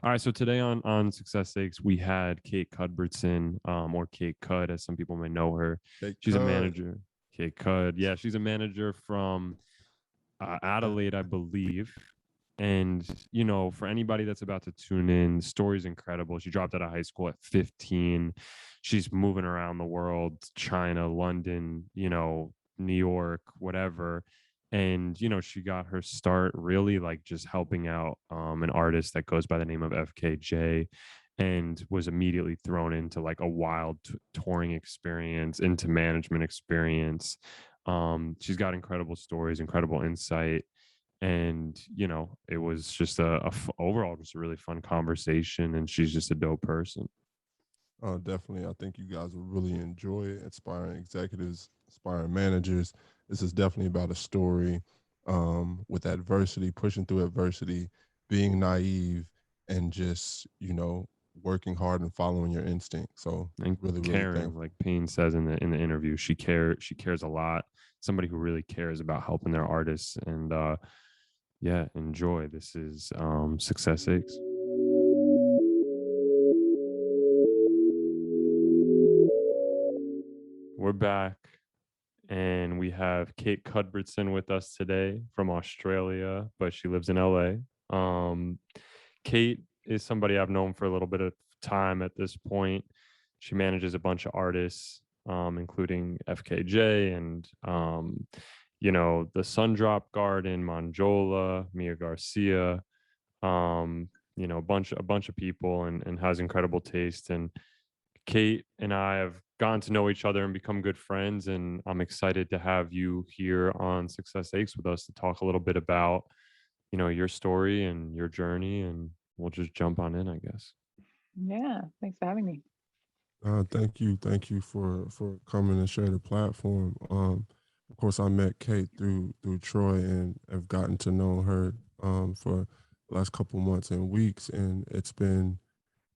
All right, so today on Success Sakes, we had Kate Cudbertson, or Kate Cud, as some people may know her. Kate She's a Cud. manager. Kate Cud, yeah, she's a manager from Adelaide, I believe. And for anybody that's about to tune in, the story's incredible. She dropped out of high school at 15. She's moving around the world, China, London, New York, whatever. And she got her start really like just helping out an artist that goes by the name of FKJ, and was immediately thrown into like a wild touring experience, into management experience. She's got incredible stories, incredible insight, and it was just overall just a really fun conversation, and she's just a dope person. Definitely. I think you guys will really enjoy it. Inspiring executives, inspiring managers. This is definitely about a story with adversity, pushing through adversity, being naive, and just, working hard and following your instinct. So And really, really caring, thankful. like Payne says in the interview, she cares a lot. Somebody who really cares about helping their artists. And yeah, enjoy. This is Success X. We're back, and we have Kate Cudbertson with us today from Australia, but she lives in LA. Kate is somebody I've known for a little bit of time at this point. She manages a bunch of artists, including FKJ and the Sundrop Garden, Manjola, Mia Garcia, a bunch of people, and has incredible taste. And Kate and I have gotten to know each other and become good friends, and I'm excited to have you here on Success Aches with us to talk a little bit about your story and your journey, and we'll just jump on in, I guess. Yeah, thanks for having me. Thank you for coming and share the platform. Of course, I met Kate through Troy and have gotten to know her for the last couple months and weeks, and it's been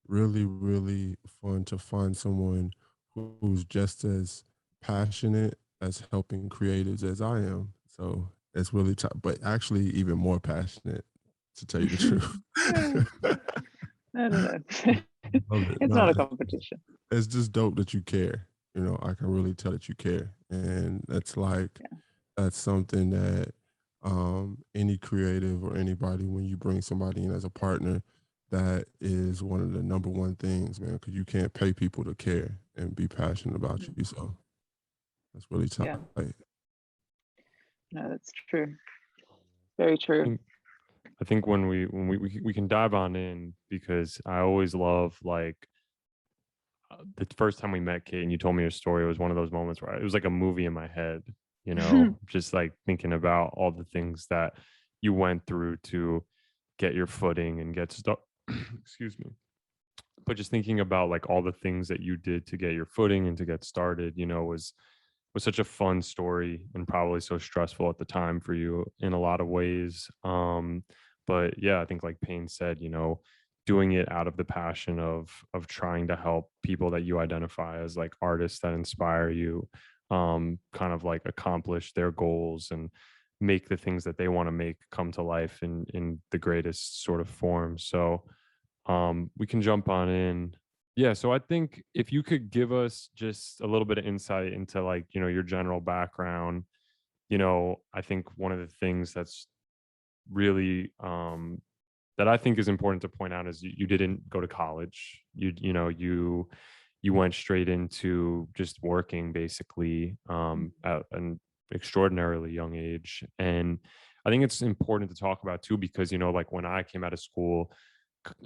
really, really fun to find someone who's just as passionate as helping creatives as I am. So it's really tough, but actually even more passionate, to tell you the truth. I don't know. Love it. It's No, not a competition. it's just dope that you care. I can really tell that you care, and Yeah. that's something that any creative or anybody, when you bring somebody in as a partner, that is one of the number one things, man, because you can't pay people to care and be passionate about Mhm. you. So that's really tight. Yeah, no, that's true. Very I true. think I think when we can dive on in, because I always love like the first time we met, Kate, and you told me your story. It was one of those moments where it was like a movie in my head, just like thinking about all the things that you went through to get your footing and get stuck. Excuse me. But just thinking about like all the things that you did to get your footing and to get started, was such a fun story, and probably so stressful at the time for you in a lot of ways. But yeah, I think like Payne said, doing it out of the passion of trying to help people that you identify as like artists that inspire you, kind of like accomplish their goals and make the things that they want to make come to life in the greatest sort of form. So we can jump on in. Yeah, so I think if you could give us just a little bit of insight into like, your general background. I think one of the things that's really that I think is important to point out is you didn't go to college. You went straight into just working basically at an extraordinarily young age. And I think it's important to talk about too, because like when I came out of school,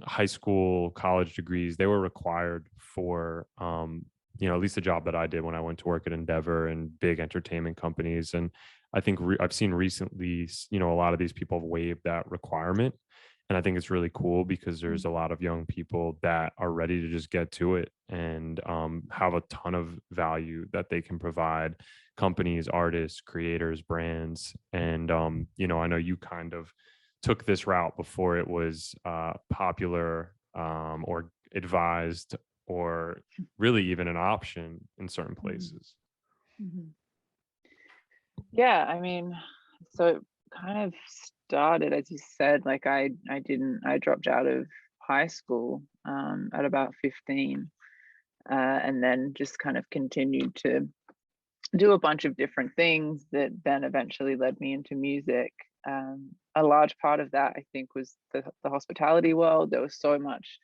high school, college degrees, they were required for at least the job that I did when I went to work at Endeavor and big entertainment companies. And I think I've seen recently, a lot of these people have waived that requirement. And I think it's really cool because there's a lot of young people that are ready to just get to it and have a ton of value that they can provide companies, artists, creators, brands. And I know you kind of took this route before it was popular, or advised, or really even an option in certain Mhm. places. Mhm. Yeah, I mean, so it kind of started, as you said, like I dropped out of high school at about 15, and then just kind of continued to do a bunch of different things that then eventually led me into music. A large part of that, I think, was the hospitality world. There was so much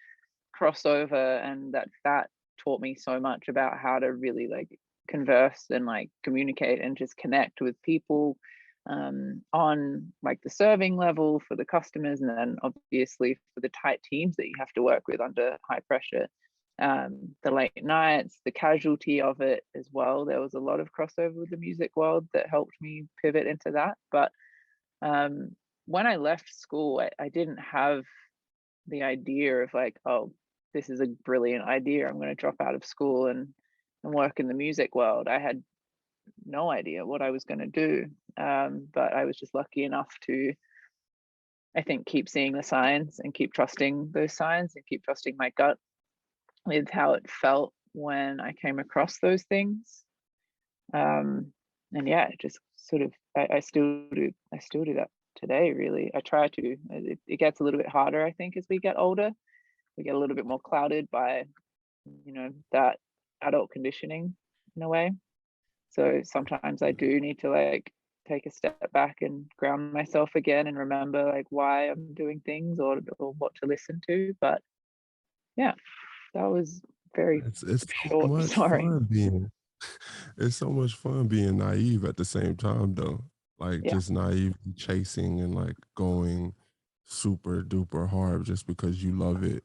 crossover, and that taught me so much about how to really like converse and like communicate and just connect with people on like the serving level for the customers, and then obviously for the tight teams that you have to work with under high pressure. The late nights, the casualty of it as well. There was a lot of crossover with the music world that helped me pivot into that. But when I left school, I didn't have the idea of like, oh, this is a brilliant idea, I'm going to drop out of school and work in the music world. I had no idea what I was going to do, but I was just lucky enough to, I think, keep seeing the signs and keep trusting those signs and keep trusting my gut with how it felt when I came across those things. And yeah, it just sort of, I still do that today, really. I try to. It gets a little bit harder, I think, as we get older. We get a little bit more clouded by, that adult conditioning in a way. So sometimes I do need to like take a step back and ground myself again and remember like why I'm doing things or what to listen to. But yeah, that was very It's so short much story. fun being it's so much fun being naive at the same time though. Like Yeah, just naively chasing and like going super duper hard just because you love it.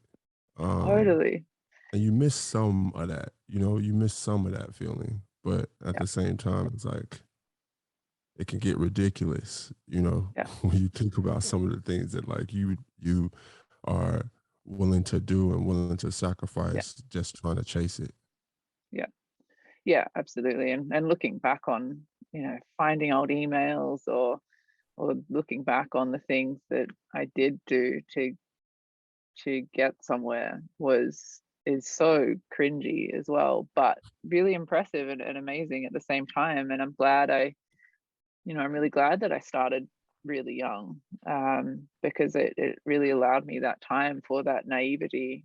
Um totally. and you miss some of that, you miss some of that feeling. But at Yeah, the same time, it's like it can get ridiculous, yeah, when you think about some of the things that like you are willing to do and willing to yeah, sacrifice just trying to chase it. yeah, yeah, absolutely. And looking back on, finding old emails or looking back on the things that I did do to get somewhere is so cringy as well, but really impressive and amazing at the same time. And I'm glad I'm really glad that I started really young, because it really allowed me that time for that naivety.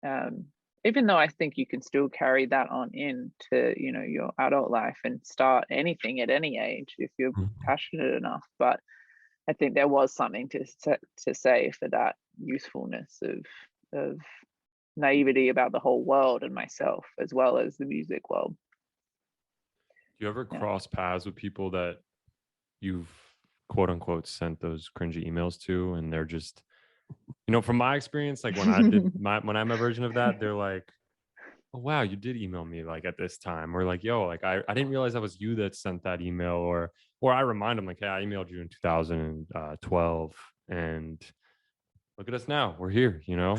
Um, Even though I think you can still carry that on into, your adult life and start anything at any age if you're Mhm. passionate enough. But I think there was something to say for that usefulness of naivety about the whole world and myself, as well as the music world. Do you ever Yeah. cross paths with people that you've quote unquote sent those cringy emails to, and they're just, from my experience, like when I did when I'm a version of that, they're like, oh wow, you did email me like at this time, or like, yo, like I didn't realize that was you that sent that email, or I remind them like, hey, I emailed you in 2012 and look at us now, we're here, Yeah,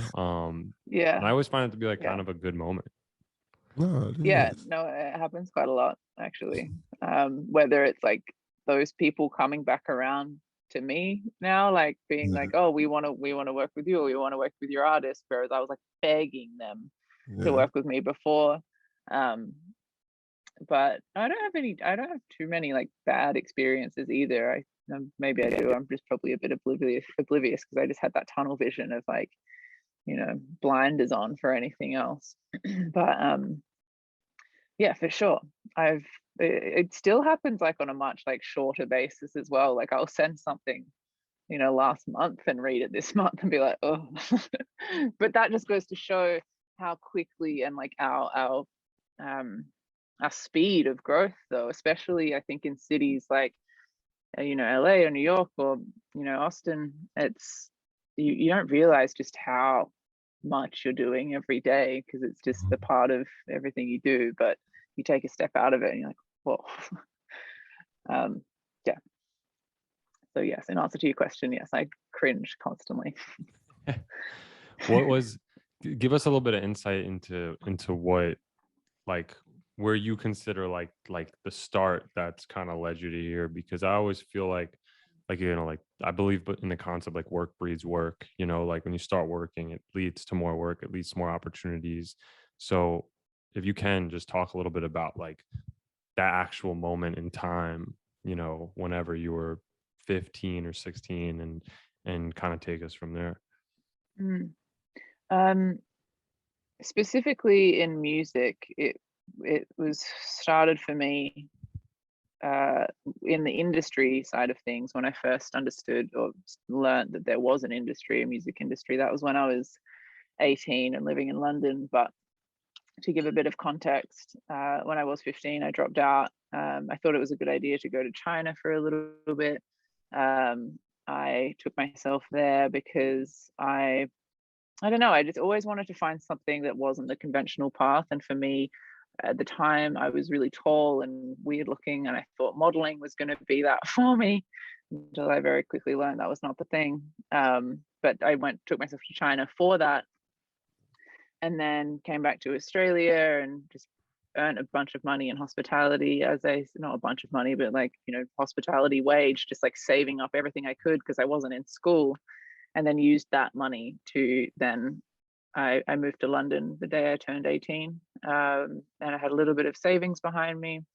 and I always find it to be like yeah, kind of a good moment. No, it yeah. is. No, it happens quite a lot actually. Whether it's like those people coming back around to me now, like being Yeah, like, "Oh, we want to work with you, or we want to work with your artist," whereas I was like begging them to yeah. work with me before. Um, but I don't have too many like bad experiences either. Maybe I do. I'm just probably a bit oblivious because I just had that tunnel vision of like, blinders on for anything else. But yeah, for sure. It still happens like on a much like shorter basis as well. Like I'll send something, last month and read it this month and be like, oh. But that just goes to show how quickly and like um our speed of growth though, especially I think in cities like LA or New York or Austin. It's you don't realize just how much you're doing every day because it's just a Mhm. part of everything you do, but you take a step out of it and you're like, whoa. um yeah, so yes, in answer to your question, yes, I cringe constantly. What was give us a little bit of insight into what, like, where you consider like the start that's kind of led you to here, because I always feel like like I believe but in the concept like work breeds work, like when you start working it leads to more work, it leads to more opportunities. So if you can just talk a little bit about like that actual moment in time, whenever you were 15 or 16, and kind of take us from there. Mm. Specifically in music, it was started for me in the industry side of things when I first understood or learned that there was an industry, a music industry. That was when I was 18 and living in London. But to give a bit of context, when I was 15, I dropped out. I thought it was a good idea to go to China for a little bit. I took myself there because I don't know, I just always wanted to find something that wasn't the conventional path. And for me, at the time, I was really tall and weird looking, and I thought modeling was going to be that for me until I very quickly learned that was not the thing. But I took myself to China for that, and then came back to Australia and just earned a bunch of money in hospitality, not a bunch of money, but like, hospitality wage, just like saving up everything I could because I wasn't in school, and then used that money to then I moved to London the day I turned 18, and I had a little bit of savings behind me,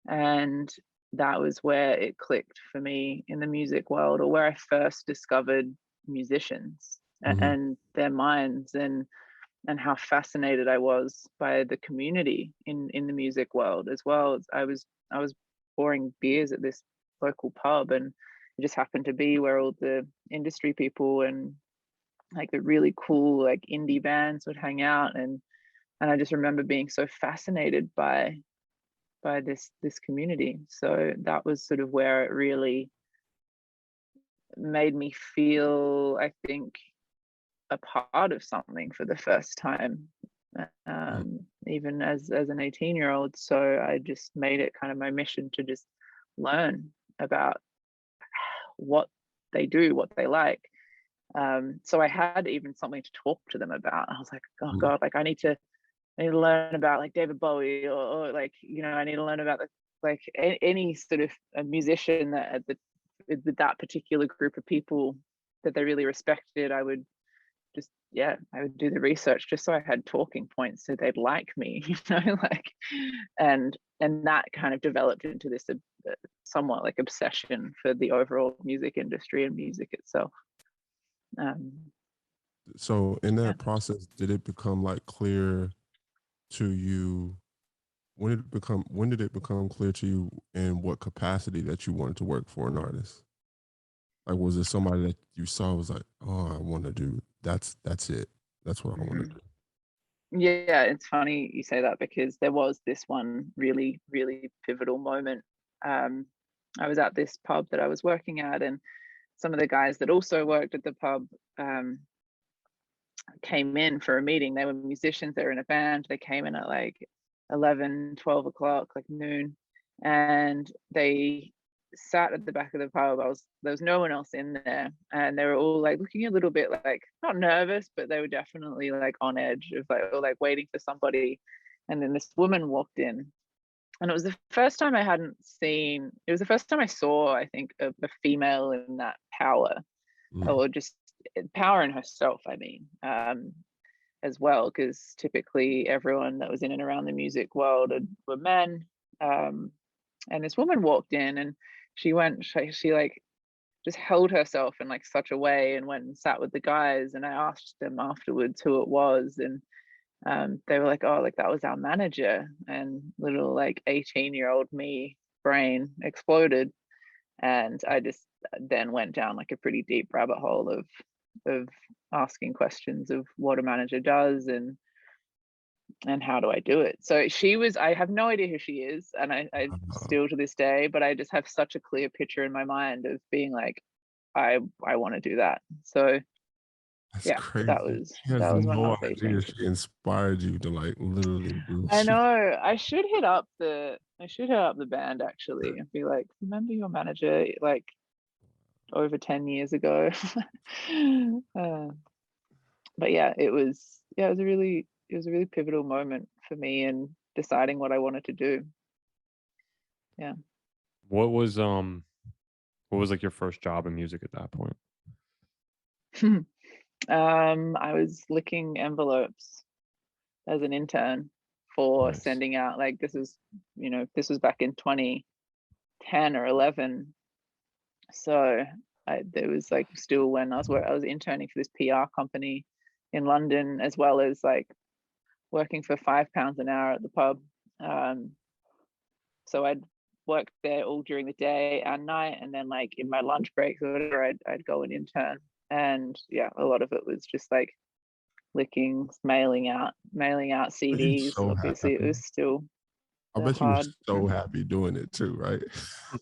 and that was where it clicked for me in the music world, or where I first discovered musicians and their minds, and how fascinated I was by the community in the music world as well. I was pouring beers at this local pub, and it just happened to be where all the industry people and like the really cool like indie bands would hang out, and I just remember being so fascinated by this community. So that was sort of where it really made me feel, I think, a part of something for the first time, even as an 18-year-old. So I just made it kind of my mission to just learn about what they do, what they like. So I had even something to talk to them about. I was like, oh God, like I need to learn about like David Bowie, or like, I need to learn about like any sort of a musician that that particular group of people that they really respected. I would do the research just so I had talking points so they'd like me, like, and that kind of developed into this somewhat like obsession for the overall music industry and music itself. So in that process, did it become like clear to you? When did it become clear to you in what capacity that you wanted to work for an artist? Like, was it somebody that you saw was like, oh, I want to do that's it. That's what I want to do. Yeah, it's funny you say that, because there was this one really, really pivotal moment. I was at this pub that I was working at, and some of the guys that also worked at the pub came in for a meeting. They were musicians, they were in a band. They came in at like 11, 12 o'clock, like noon, and they sat at the back of the pub. There was no one else in there, and they were all like looking a little bit like not nervous, but they were definitely like on edge of like, or like waiting for somebody. And then this woman walked in, and it was the first time it was the first time I saw, I think, a female in that power, or just power in herself, I mean, as well, because typically everyone that was in and around the music world were men. And this woman walked in, and she like just held herself in like such a way and went and sat with the guys. And I asked them afterwards who it was, and they were like, oh, like that was our manager. And little like 18-year-old me brain exploded, and I just then went down like a pretty deep rabbit hole of asking questions of what a manager does and how do I do it. So I have no idea who she is, and I still to this day, but I just have such a clear picture in my mind of being like, I want to do that. So That's yeah, crazy. that was She has when I no was idea 18. she inspired you to like literally do I shit. know. I should hit up the band actually and be like, remember your manager like over 10 years ago? But yeah, it was a really pivotal moment for me in deciding what I wanted to do. Yeah. What was like your first job in music at that point? I was licking envelopes as an intern for Nice. sending out, like, this was back in 2010 or 11. So there was like still when I was interning for this PR company, in London, as well as like working for £5 an hour at the pub. So I'd work there all during the day and night, and then like in my lunch breaks or whatever, I'd go and intern. And yeah, a lot of it was just like lickings, mailing out You CDs. so Obviously, it happy. was still I the bet you were hard. so happy doing it too, right?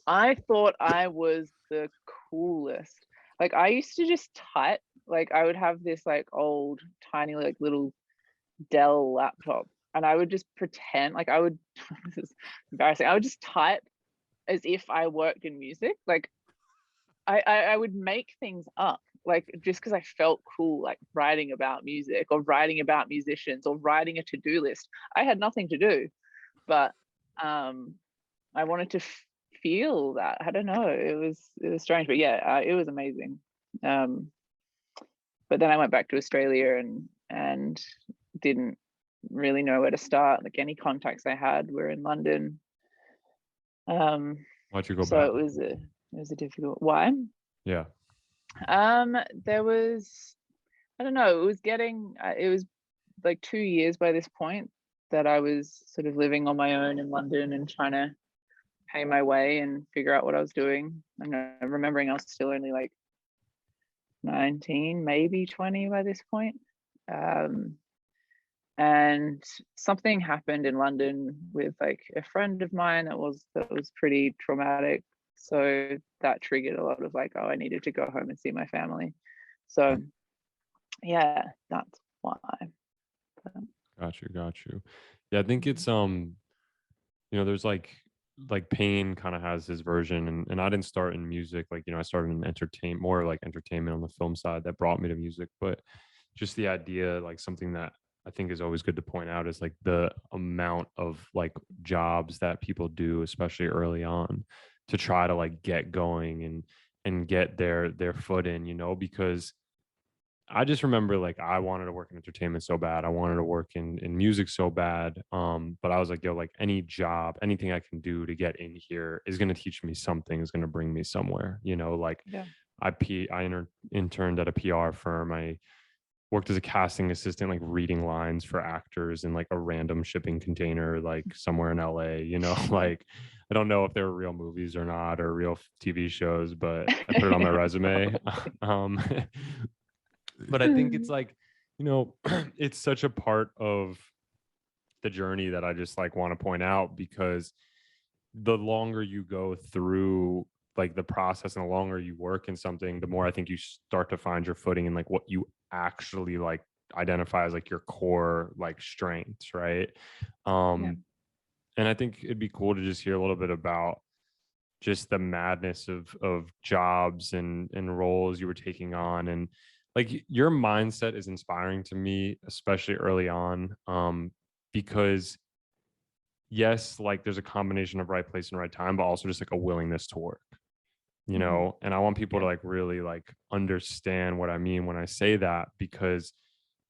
I thought I was the coolest. Like I used to just type. Like I would have this like old tiny like little Dell laptop, and I would just pretend like I would. This is embarrassing. I would just type as if I worked in music. Like I would make things up, like just because I felt cool, like writing about music or writing about musicians or writing a to-do list. I had nothing to do, but I wanted to feel that. I don't know. It was strange, but yeah, it was amazing. But then I went back to Australia and didn't really know where to start. Like any contacts I had were in London. Why'd you go So back? it was a difficult. Why? Yeah. There was, I don't know. It was like 2 years by this point that I was sort of living on my own in London and trying to pay my way and figure out what I was doing. And I'm remembering I was still only like 19, maybe 20 by this point. And something happened in London with like a friend of mine that was pretty traumatic. So that triggered a lot of like, oh, I needed to go home and see my family. So yeah, that's why. Got you. Yeah, I think it's there's like Payne kind of has his version, and I didn't start in music. Like, I started in more like entertainment on the film side that brought me to music. But just the idea, like something that I think is always good to point out is like the amount of like jobs that people do, especially early on, to try to like get going and get their foot in, because I just remember like I wanted to work in entertainment so bad. I wanted to work in music so bad. But I was like, yo, like any job, anything I can do to get in here is going to teach me something, is going to bring me somewhere, like Yeah. I interned at a PR firm. I worked as a casting assistant, like reading lines for actors in like a random shipping container, like somewhere in LA, like I don't know if they were real movies or not, or real TV shows, but I put it on my resume. But I think it's like, it's such a part of the journey that I just like want to point out, because the longer you go through like the process and the longer you work in something, the more I think you start to find your footing in like what you actually like identify as like your core like strengths, right? Yeah. And I think it'd be cool to just hear a little bit about just the madness of jobs and roles you were taking on. And like your mindset is inspiring to me, especially early on, because yes, like there's a combination of right place and right time, but also just like a willingness to work, and I want people to like really like understand what I mean when I say that, because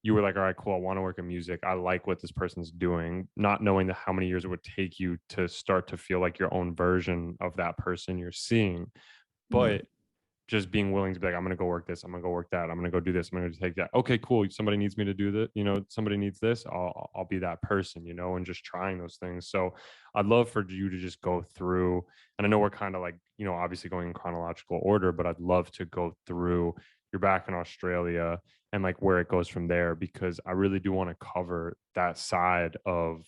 you were like, all right, cool, I want to work in music, I like what this person's doing, not knowing how many years it would take you to start to feel like your own version of that person you're seeing. But just being willing to be like, I'm going to go work this, I'm going to go work that, I'm going to go do this, I'm going to take that. Okay, cool. Somebody needs me to do that. Somebody needs this. I'll be that person, and just trying those things. So I'd love for you to just go through, and I know we're kind of like, obviously going in chronological order, but I'd love to go through your back in Australia and like where it goes from there, because I really do want to cover that side of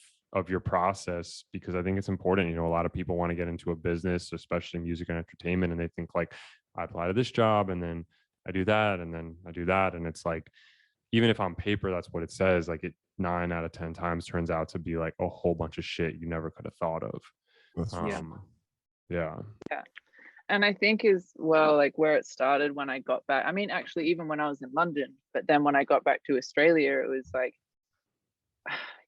your process, because I think it's important. A lot of people want to get into a business, especially music and entertainment, and they think like, I apply to this job and then I do that and then I do that. And it's like, even if on paper that's what it says, like it 9 out of 10 times turns out to be like a whole bunch of shit you never could have thought of. That's Yeah. Yeah. And I think as well, like where it started when I got back, I mean, actually, even when I was in London, but then when I got back to Australia, it was like,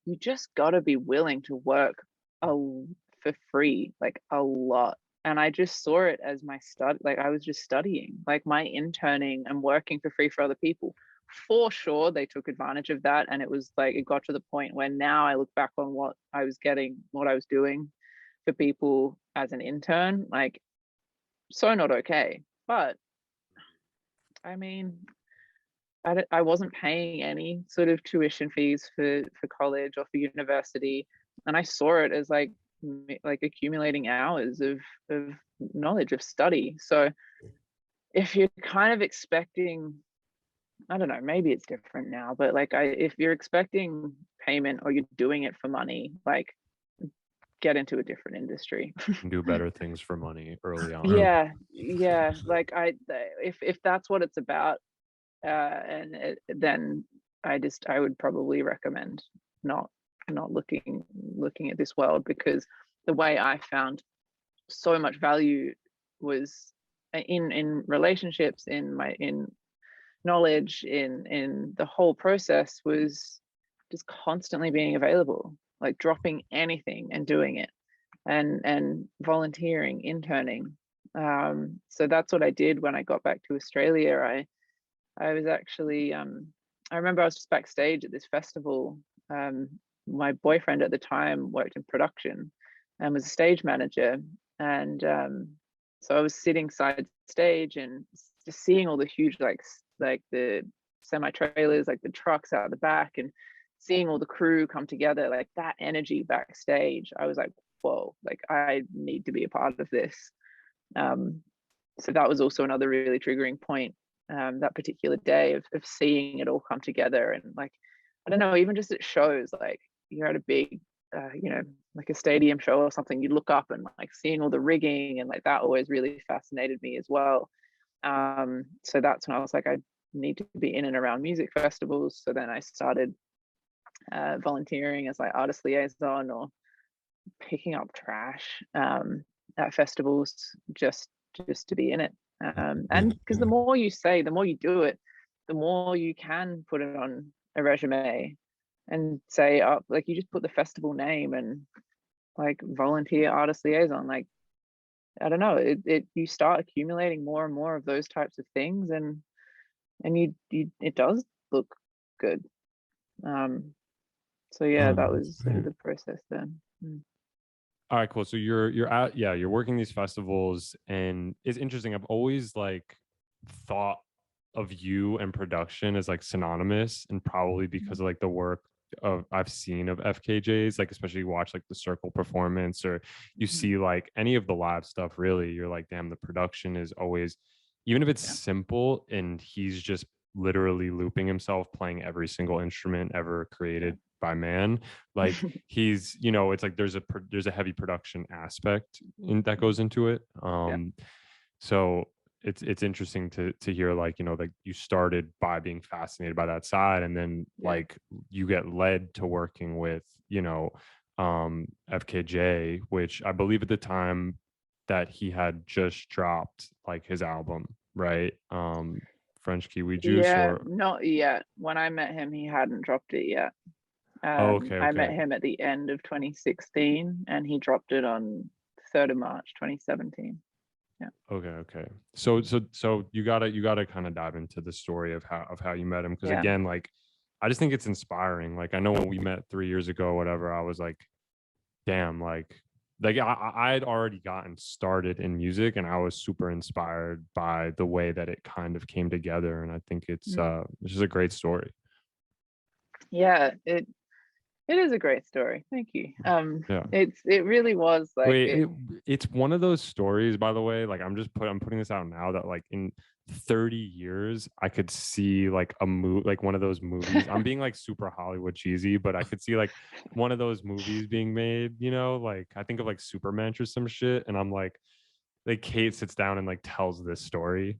you just got to be willing to work for free, like a lot. And I just saw it as my study, like I was just studying, like my interning and working for free for other people. For sure, they took advantage of that. And it was like, it got to the point where now I look back on what I was getting, what I was doing for people as an intern, like so not okay. But I mean, I wasn't paying any sort of tuition fees for college or for university, and I saw it as like accumulating hours of knowledge, of study. So if you're kind of expecting, I don't know, maybe it's different now, but like if you're expecting payment or you're doing it for money, like get into a different industry. Do better things for money early on. Yeah, like if that's what it's about, then I would probably recommend not looking at this world, because the way I found so much value was in relationships, in knowledge, in the whole process, was just constantly being available, like dropping anything and doing it, and volunteering, interning. So that's what I did when I got back to Australia. I was actually I remember I was just backstage at this festival. My boyfriend at the time worked in production and was a stage manager, and so I was sitting side stage and just seeing all the huge like the semi trailers, like the trucks out the back, and seeing all the crew come together, like that energy backstage. I was like, whoa, like I need to be a part of this. So that was also another really triggering point, that particular day, of seeing it all come together. And like, I don't know, even just at shows, like you're at a big like a stadium show or something, you look up and like seeing all the rigging, and like that always really fascinated me as well. So that's when I was like, I need to be in and around music festivals. So then I started volunteering as like artist liaison, or picking up trash at festivals, just to be in it. And because the more you say, the more you do it, the more you can put it on a resume and say, oh, like you just put the festival name and like volunteer artist liaison. Like, I don't know, you start accumulating more and more of those types of things, and you it does look good. So yeah, that was the process then. All right, cool. So you're working these festivals, and it's interesting. I've always like thought of you and production as like synonymous, and probably because of like the work I've seen of FKJs, like especially you watch like the Cercle performance, or you see like any of the live stuff, really, you're like, damn, the production is always, even if it's simple, and he's just literally looping himself, playing every single instrument ever created by man. Like he's, it's like there's a heavy production aspect that goes into it. So it's interesting to hear, like, like you started by being fascinated by that side, and then like you get led to working with FKJ, which I believe at the time that he had just dropped like his album, right? French Kiwi Juice. Or not yet. When I met him, he hadn't dropped it yet. Okay. I met him at the end of 2016, and he dropped it on 3rd of March 2017. Yeah. Okay. So you gotta kind of dive into the story of how you met him, because again, like I just think it's inspiring. Like I know when we met 3 years ago, or whatever, I was like, damn, like I had already gotten started in music, and I was super inspired by the way that it kind of came together. And I think it's just a great story. Yeah, it is a great story. Thank you. It really was like. Wait, it's one of those stories, by the way. Like I'm putting this out now, that like in 30 years I could see like like one of those movies. I'm being like super Hollywood cheesy, but I could see like one of those movies being made. Like I think of like Superman or some shit, and I'm like Kate sits down and like tells this story.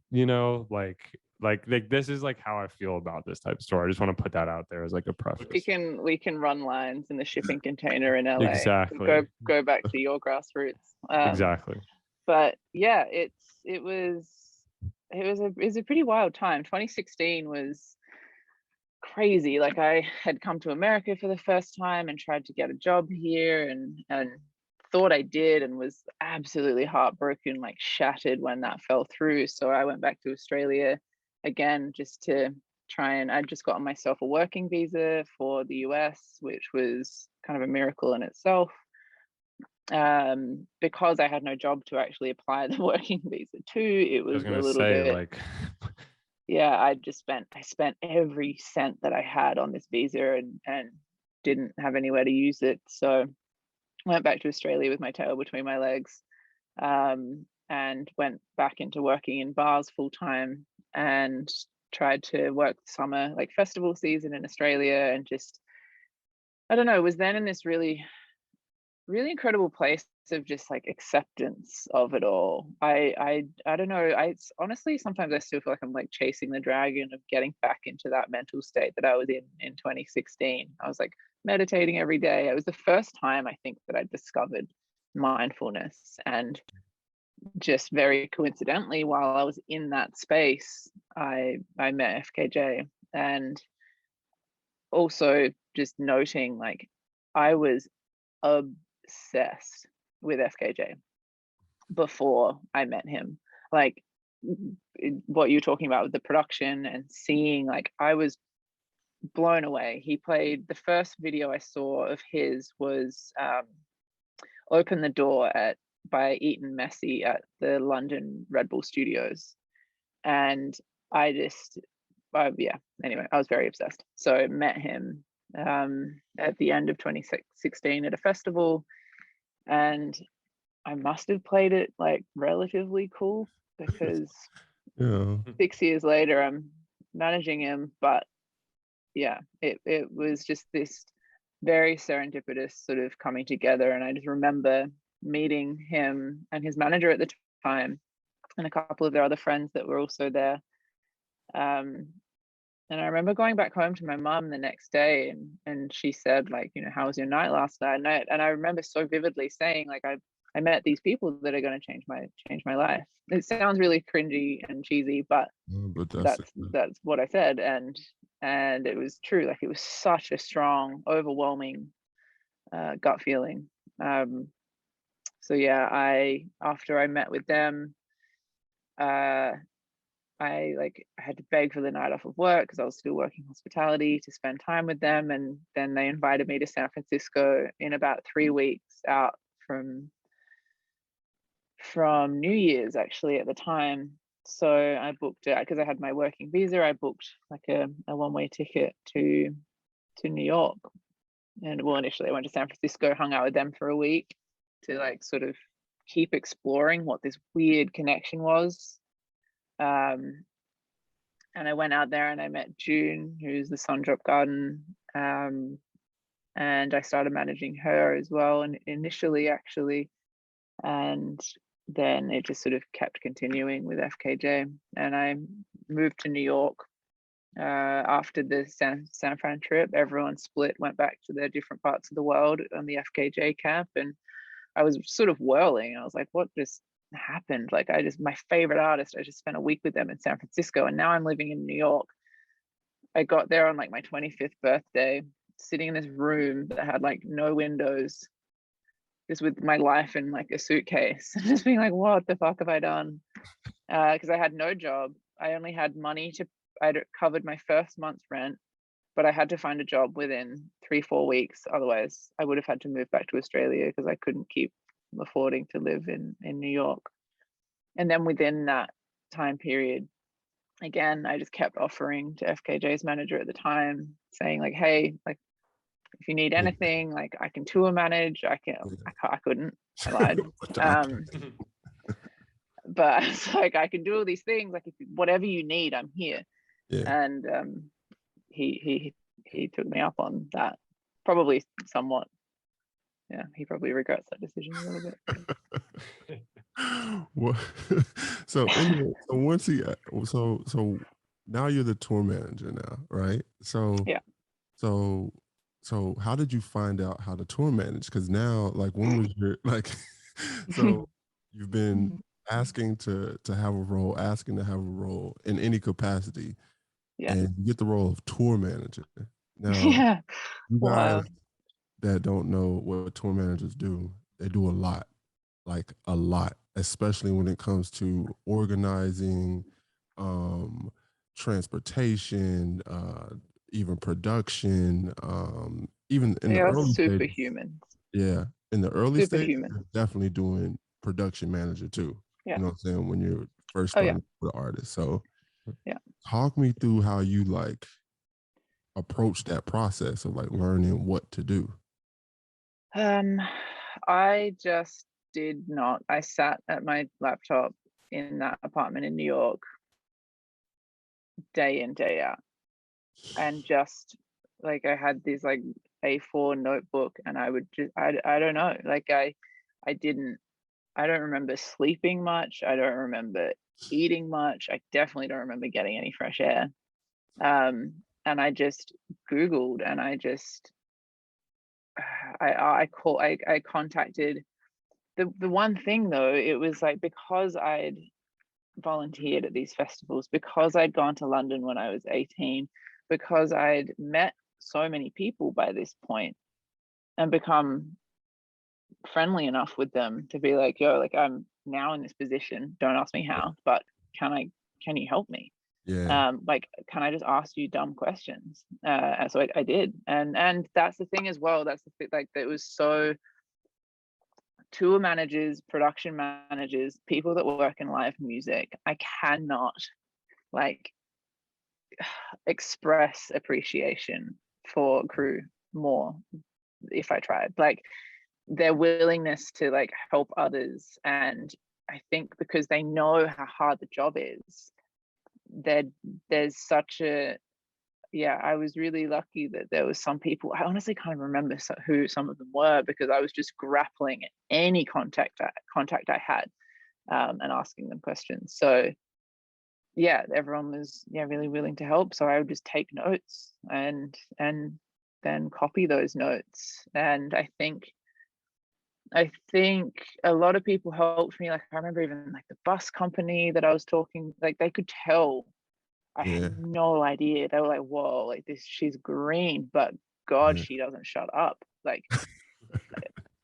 Like this is like how I feel about this type of story. I just want to put that out there as like a preface. We can run lines in the shipping container in LA. Exactly. Go back to your grassroots. Exactly. But yeah, it was a pretty wild time. 2016 was crazy. Like I had come to America for the first time and tried to get a job here, and thought I did, and was absolutely heartbroken, like shattered when that fell through. So I went back to Australia again, just to try, and I'd just gotten myself a working visa for the US, which was kind of a miracle in itself, because I had no job to actually apply the working visa to. It was a little bit like yeah, I spent every cent that I had on this visa and didn't have anywhere to use it. So went back to Australia with my tail between my legs, and went back into working in bars full time, and tried to work summer like festival season in Australia, and just, I don't know, was then in this really incredible place of just like acceptance of it all. I don't know. Honestly, sometimes I still feel like I'm like chasing the dragon of getting back into that mental state that I was in 2016. I was like meditating every day. It was the first time I think that I discovered mindfulness, and just very coincidentally, while I was in that space, I met FKJ, and also just noting like I was obsessed with FKJ before I met him. Like what you're talking about with the production and seeing, like I was blown away. He played, the first video I saw of his was Open the Door by Eaton Messi at the London Red Bull Studios. And yeah, anyway, I was very obsessed. So I met him at the end of 2016 at a festival, and I must have played it like relatively cool, because Yeah. 6 years later I'm managing him. But yeah, it was just this very serendipitous sort of coming together. And I just remember meeting him and his manager at the time, and a couple of their other friends that were also there. And I remember going back home to my mum the next day, and she said, like, you know, how was your night last night? And I remember so vividly saying, like, I met these people that are going to change my life. It sounds really cringy and cheesy, but But that's what I said, and it was true. Like, it was such a strong, overwhelming gut feeling. So yeah, after I met with them, I had to beg for the night off of work because I was still working hospitality to spend time with them. And then they invited me to San Francisco in about 3 weeks out from New Year's, actually, at the time. So I booked it because I had my working visa. I booked like a one-way ticket to New York. And well, initially I went to San Francisco, hung out with them for a week to like sort of keep exploring what this weird connection was. And I went out there and I met June, who's the Sundrop Garden, and I started managing her as well, and initially, actually, and then it just sort of kept continuing with FKJ. And I moved to New York after the San Fran trip. Everyone split, went back to their different parts of the world on the FKJ camp, and I was sort of whirling. I was like, what just happened? Like, my favorite artist, I just spent a week with them in San Francisco, and now I'm living in New York. I got there on like my 25th birthday, sitting in this room that had like no windows, just with my life in like a suitcase, just being like, what the fuck have I done? Because I had no job. I only had money I'd covered my first month's rent, but I had to find a job within 3-4 weeks. Otherwise, I would have had to move back to Australia because I couldn't keep affording to live in New York. And then within that time period, again, I just kept offering to FKJ's manager at the time, saying like, hey, like, if you need anything, like I can tour manage. I couldn't. I lied. But it's like, I can do all these things. Like, if whatever you need, I'm here. Yeah. And he took me up on that, probably somewhat. Yeah, he probably regrets that decision a little bit. Well, so anyway, so now you're the tour manager now, right? So yeah. So how did you find out how to tour manage? Because now, like, when was your like? So you've been asking to have a role in any capacity, yeah, and you get the role of tour manager. Now, yeah. you guys Wow. that don't know what tour managers do, they do a lot, like a lot, especially when it comes to organizing, transportation, even production, even in They the are early stages. superhumans. Yeah, in the early stages, Superhuman. you're definitely doing production manager too. Yeah. You know what I'm saying? When you're first Oh yeah. starting with the artist. So Yeah. talk me through how you like approach that process of like learning what to do. I just did not. I sat at my laptop in that apartment in New York day in, day out, and just like I had this like A4 notebook, and I would just I don't know, like I didn't I don't remember sleeping much. I don't remember eating much. I definitely don't remember getting any fresh air. And I just Googled, and I contacted the one thing though, it was like because I'd volunteered at these festivals, because I'd gone to London when I was 18, because I'd met so many people by this point and become friendly enough with them to be like, yo, like I'm now in this position. Don't ask me how, but can you help me? Yeah. Like, can I just ask you dumb questions? And so I did. And that's the thing as well. That's the thing, like that was so tour managers, production managers, people that work in live music, I cannot like express appreciation for crew more if I tried. Like their willingness to like help others, and I think because they know how hard the job is, there's such a I was really lucky that there was some people. I honestly can't remember who some of them were, because I was just grappling any contact I had, and asking them questions. So yeah, everyone was really willing to help. So I would just take notes and then copy those notes. And I think a lot of people helped me. Like I remember even like the bus company that I was talking, like they could tell I Yeah. had no idea. They were like, whoa, like this, she's green, but God, Yeah. she doesn't shut up. Like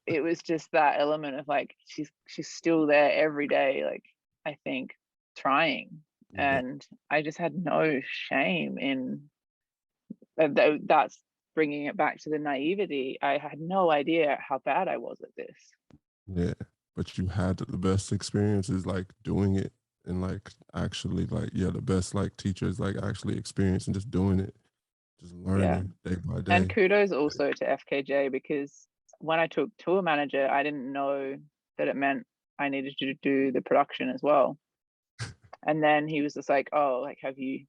it was just that element of like she's still there every day, like I think trying. Yeah. And I just had no shame in that's bringing it back to the naivety. I had no idea how bad I was at this. Yeah. But you had the best experiences like doing it and like actually like the best like teachers like actually experiencing just doing it, just Yeah. learning day by And day. kudos also to FKJ, because when I took tour manager, I didn't know that it meant I needed to do the production as well. And then he was just like, oh, like, have you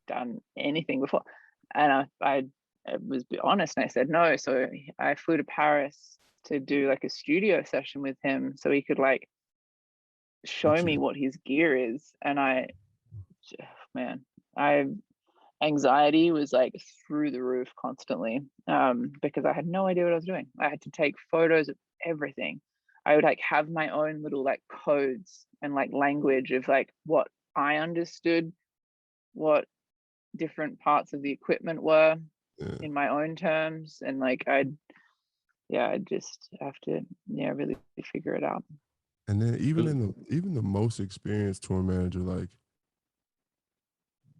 done anything before? And I was honest, and I said no. So I flew to Paris to do like a studio session with him so he could like show Teach me you. what his gear is. And man, I anxiety was like through the roof constantly, because I had no idea what I was doing. I had to take photos of everything. I would like have my own little like codes and like language of like what I understood, what different parts of the equipment were Yeah. in my own terms, and like I'd just have to really figure it out. And then even the most experienced tour manager, like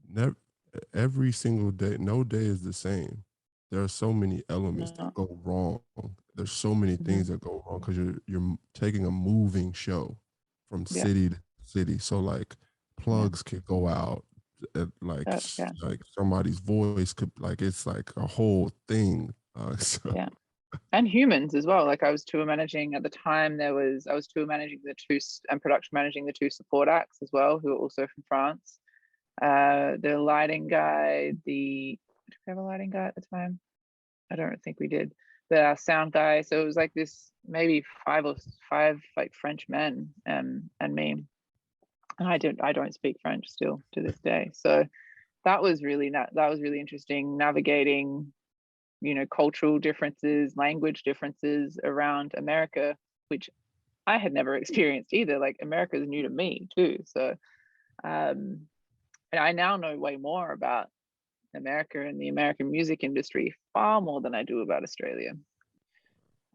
never every single day, no day is the same. There are so many elements that No. go wrong. There's so many things that go wrong because you're taking a moving show from Yeah, city to city. So like yeah, plugs could go out, yeah, like somebody's voice could like it's like a whole thing. So yeah. And humans as well. Like I was tour managing at the time. I was tour managing the two and production managing the two support acts as well, who are also from France. The lighting guy, did we have a lighting guy at the time? I don't think we did. The sound guy. So it was like this maybe five like French men, and me. And I don't speak French still to this day. So that was really interesting, navigating cultural differences, language differences around America, which I had never experienced either. Like America is new to me too. So and I now know way more about America and the American music industry, far more than I do about Australia.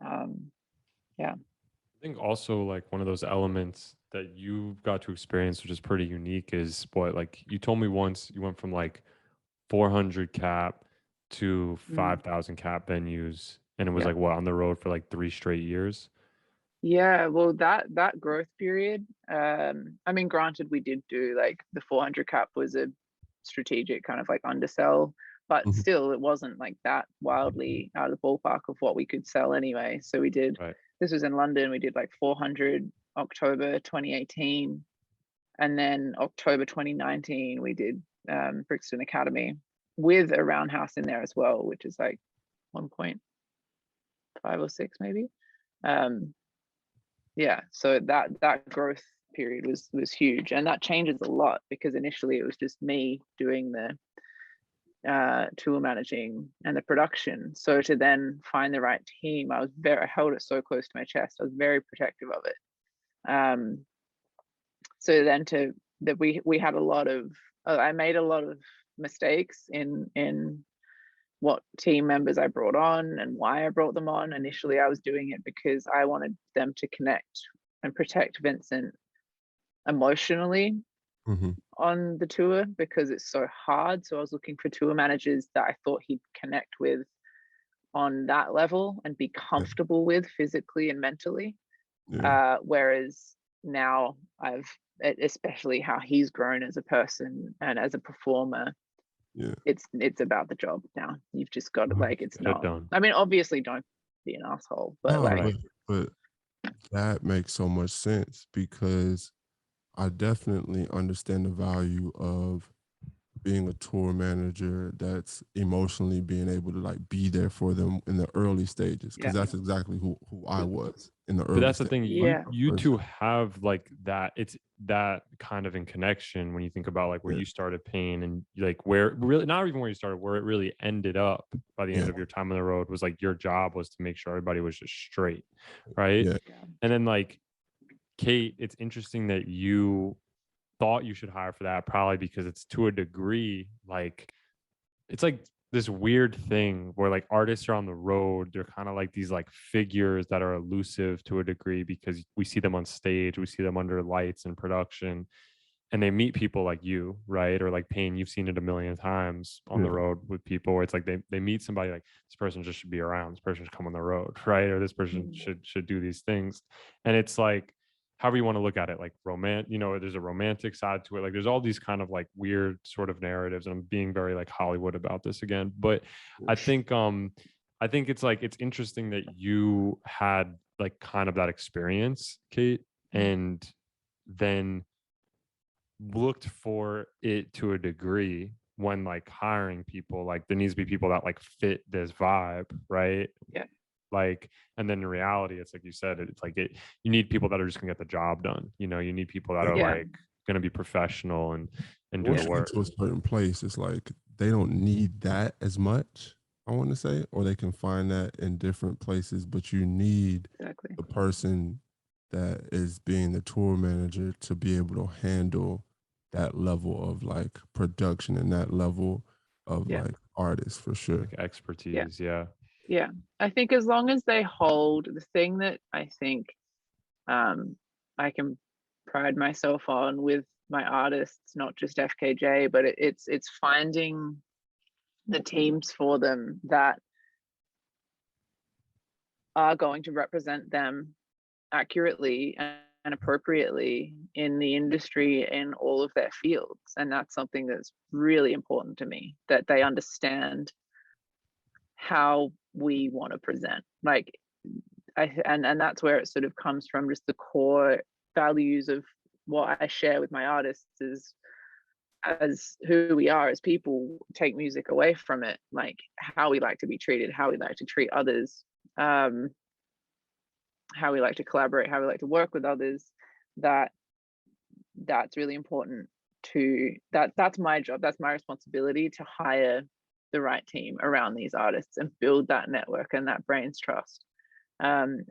Yeah. I think also like one of those elements that you got to experience, which is pretty unique, is what like you told me once you went from like 400 cap to Mm, 5,000 cap venues, and it was yeah. like what on the road for like 3 straight years. Yeah, well, that growth period, I mean, granted, we did do like the 400 cap was a strategic kind of like undersell, but Mhm. still, it wasn't like that wildly out of the ballpark of what we could sell anyway. So we did, Right. this was in London, we did like 400 October 2018, and then October 2019, we did Brixton Academy with a roundhouse in there as well, which is like 1.5 or 6 maybe. Yeah, so that growth period was huge, and that changes a lot because initially it was just me doing the tour managing and the production. So to then find the right team, I held it so close to my chest. I was very protective of it. So then to that we had a lot of I made a lot of mistakes in what team members I brought on and why I brought them on. Initially, I was doing it because I wanted them to connect and protect Vincent emotionally Mhm. on the tour because it's so hard. So I was looking for tour managers that I thought he'd connect with on that level and be Yeah. comfortable with physically and mentally. Yeah. Whereas now especially how he's grown as a person and as a performer, Yeah. it's about the job now. You've just got to, like, it's Get it not, done. I mean, obviously don't be an asshole, but No, like, Right. but that makes so much sense because I definitely understand the value of being a tour manager that's emotionally being able to like be there for them in the early stages because yeah, that's exactly who I was in the But early that's the stages. thing, yeah, you two have like that. It's that kind of in connection when you think about like where Yeah. you started pain and like where really not even where you started, where it really ended up by the end Yeah. of your time on the road was like your job was to make sure everybody was just straight, right? Yeah. yeah, And then like Kate, it's interesting that you thought you should hire for that, probably because it's to a degree like it's like this weird thing where like artists are on the road. They're kind of like these like figures that are elusive to a degree because we see them on stage, we see them under lights and production, and they meet people like you, right? Or like Payne, you've seen it a million times on the Yeah. road with people where it's like they meet somebody like this person just should be around, this person should come on the road, right? Or this person Mhm. should do these things. And it's like however you want to look at it, like there's a romantic side to it. Like there's all these kind of like weird sort of narratives. And I'm being very like Hollywood about this again. But I think it's like it's interesting that you had like kind of that experience, Kate, and then looked for it to a degree when like hiring people. Like there needs to be people that like fit this vibe, right? Yeah. Like, and then in reality, it's like you said, it's like you need people that are just gonna get the job done. You need people that are Yeah. like gonna be professional and do Once the you work. get to a certain place, it's like they don't need that as much, I want to say, or they can find that in different places, but you need Exactly. the person that is being the tour manager to be able to handle that level of like production and that level of Yeah. like artists for sure. Like expertise. Yeah. Yeah. I think as long as they hold the thing that I think I can pride myself on with my artists, not just FKJ, but it's finding the teams for them that are going to represent them accurately and appropriately in the industry in all of their fields. And that's something that's really important to me, that they understand how we want to present. Like and that's where it sort of comes from, just the core values of what I share with my artists is as who we are as people, take music away from it, like how we like to be treated, how we like to treat others, how we like to collaborate, how we like to work with others. That's really important to that's my job, that's my responsibility, to hire the right team around these artists and build that network and that brain's trust. And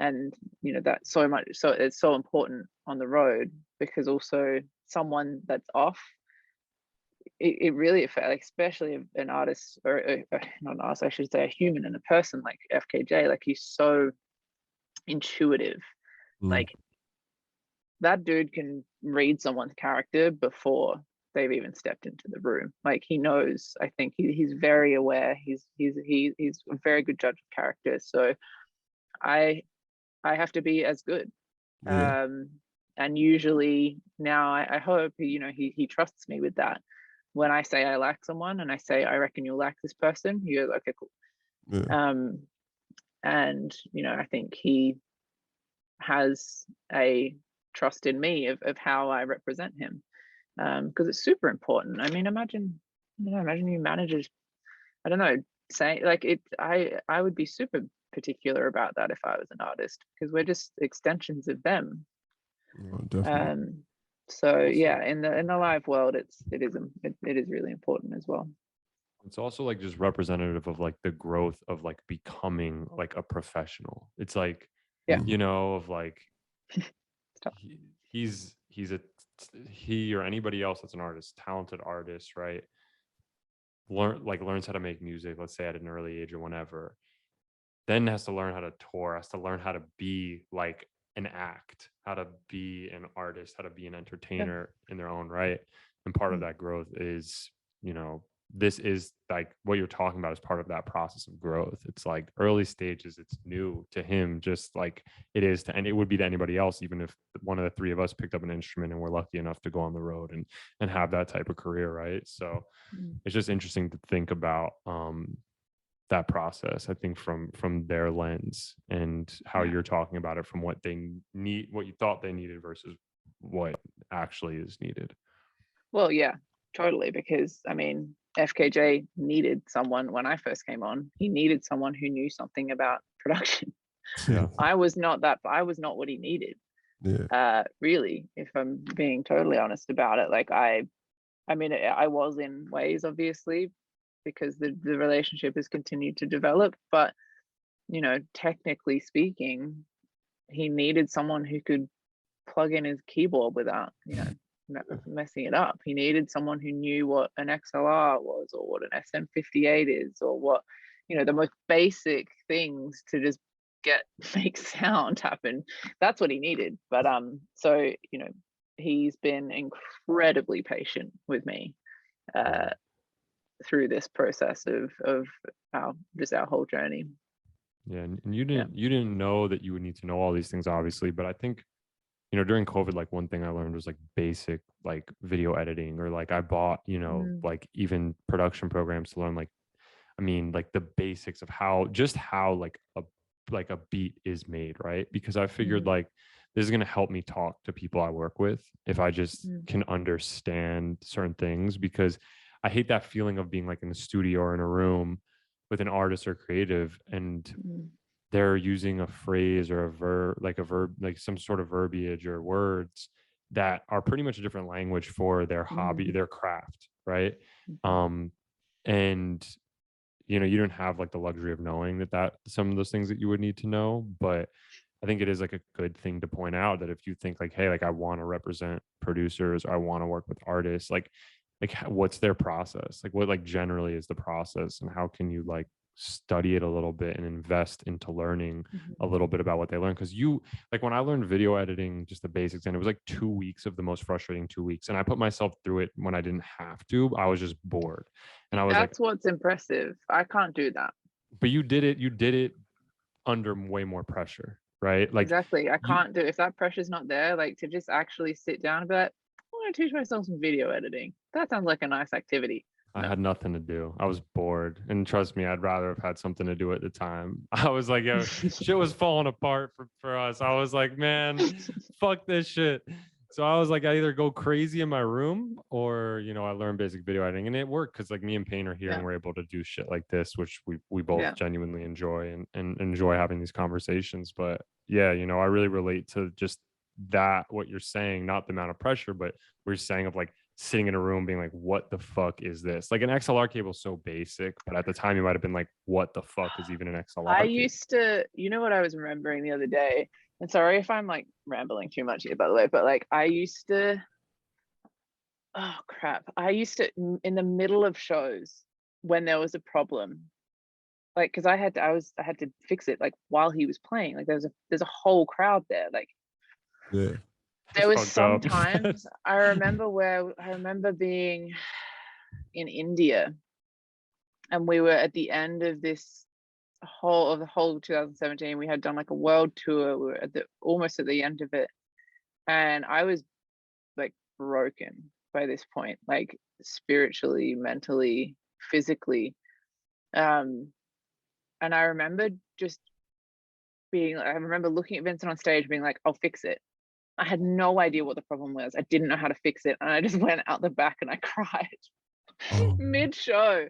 that's so much, so it's so important on the road, because also someone that's off, it really affects, like, especially an artist or not an artist, I should say, a human and a person like FKJ. Like, he's so intuitive. Mm. Like, that dude can read someone's character before they've even stepped into the room. Like, he knows. I think he's very aware. He's a very good judge of character. So I have to be as good Yeah. And usually now I hope, you know, he trusts me with that. When I say I like someone and I say, I reckon you'll like this person, he goes, okay, cool. Yeah. And, you know, I think he has a trust in me of how I represent him. Because it's super important. I mean, imagine, you know, imagine you managers, I don't know, say like it, I would be super particular about that if I was an artist, because we're just extensions of them. Definitely. So Also, yeah, in the live world, it is really important as well. it's also like just representative of like the growth of like becoming like a professional. It's like, Yeah. you know, of like Stuff. he's a he or anybody else that's an artist, talented artist, right? Learns how to make music, let's say at an early age or whenever, then has to learn how to tour, has to learn how to be like an act, how to be an artist, how to be an Yeah. entertainer in their own right. And part of Mm. that growth is, you know, this is like what you're talking about is part of that process of growth. It's like early stages, it's new to him, just like it is to, and it would be to anybody else, even if one of the three of us picked up an instrument and we're lucky enough to go on the road and have that type of career, right? So Mm. it's just interesting to think about that process, I think, from their lens and how Yeah. you're talking about it from what they need, what you thought they needed versus what actually is needed. Well, yeah, totally. Because I mean, FKJ needed someone when I first came on. He needed someone who knew something about production. Yeah. I was not that. I was not what he needed. Yeah. Really, if I'm being totally honest about it, like I mean, I was in ways, obviously, because the relationship has continued to develop. But you know, technically speaking, he needed someone who could plug in his keyboard without, you know, messing it up. He needed someone who knew what an XLR was, or what an SM58 is, or what, you know, the most basic things to just make sound happen. That's what he needed. But so you know, he's been incredibly patient with me through this process of our whole journey. Yeah. And you Yeah. didn't know that you would need to know all these things, obviously, but I think, you know, during COVID, like one thing I learned was like basic like video editing, or like I bought, you know, Mm. like even production programs to learn like, I mean, like the basics of how like a beat is made, right? Because I figured Mm. like this is going to help me talk to people I work with if I just Mm. can understand certain things, because I hate that feeling of being like in the studio or in a room with an artist or creative and Mm. they're using a phrase or a verb, like some sort of verbiage or words that are pretty much a different language for their hobby, Mm. their craft, right? Mhm. And you know, you don't have like the luxury of knowing that some of those things that you would need to know, but I think it is like a good thing to point out that if you think like, hey, like I want to represent producers, or I want to work with artists, like what's their process, like what like generally is the process, and how can you like study it a little bit and invest into learning Mhm. a little bit about what they learn. Because you, like when I learned video editing, just the basics, and it was like 2 weeks of the most frustrating 2 weeks, and I put myself through it when I didn't have to. I was just bored, and I was like, That's what's impressive. I can't do that. but you did it under way more pressure, right? Like Exactly. I you, can't do, if that pressure's not there, like to just actually sit down and be like, I want to teach myself some video editing. That sounds like a nice activity. I No. had nothing to do. I was bored. And trust me, I'd rather have had something to do at the time. I was like, yo, shit was falling apart for us. I was like, man, fuck this shit. So I was like, I either go crazy in my room, or, you know, I learned basic video editing, and it worked because like me and Payne are here Yeah. and we're able to do shit like this, which we both Yeah. genuinely enjoy and enjoy having these conversations. But yeah, you know, I really relate to just that, what you're saying, not the amount of pressure, but we're saying of like sitting in a room being like, what the fuck is this? Like an XLR cable is so basic, but at the time you might have been like, what the fuck is even an XLR I cable? used to, you know what I was remembering the other day? And sorry if I'm like rambling too much here, by the way, but like I used to, oh crap. I used to, in the middle of shows when there was a problem, like, because I had to fix it like while he was playing. Like there's a whole crowd there. Like Yeah. That's there was fucked up. sometimes I remember being in India, and we were at the end of this the whole of 2017. We had done like a world tour. We were at almost at the end of it, and I was like broken by this point, like spiritually, mentally, physically. Um, and I remember I remember looking at Vincent on stage being like, I'll fix it. I had no idea what the problem was. I didn't know how to fix it. And I just went out the back and I cried Oh, mid show.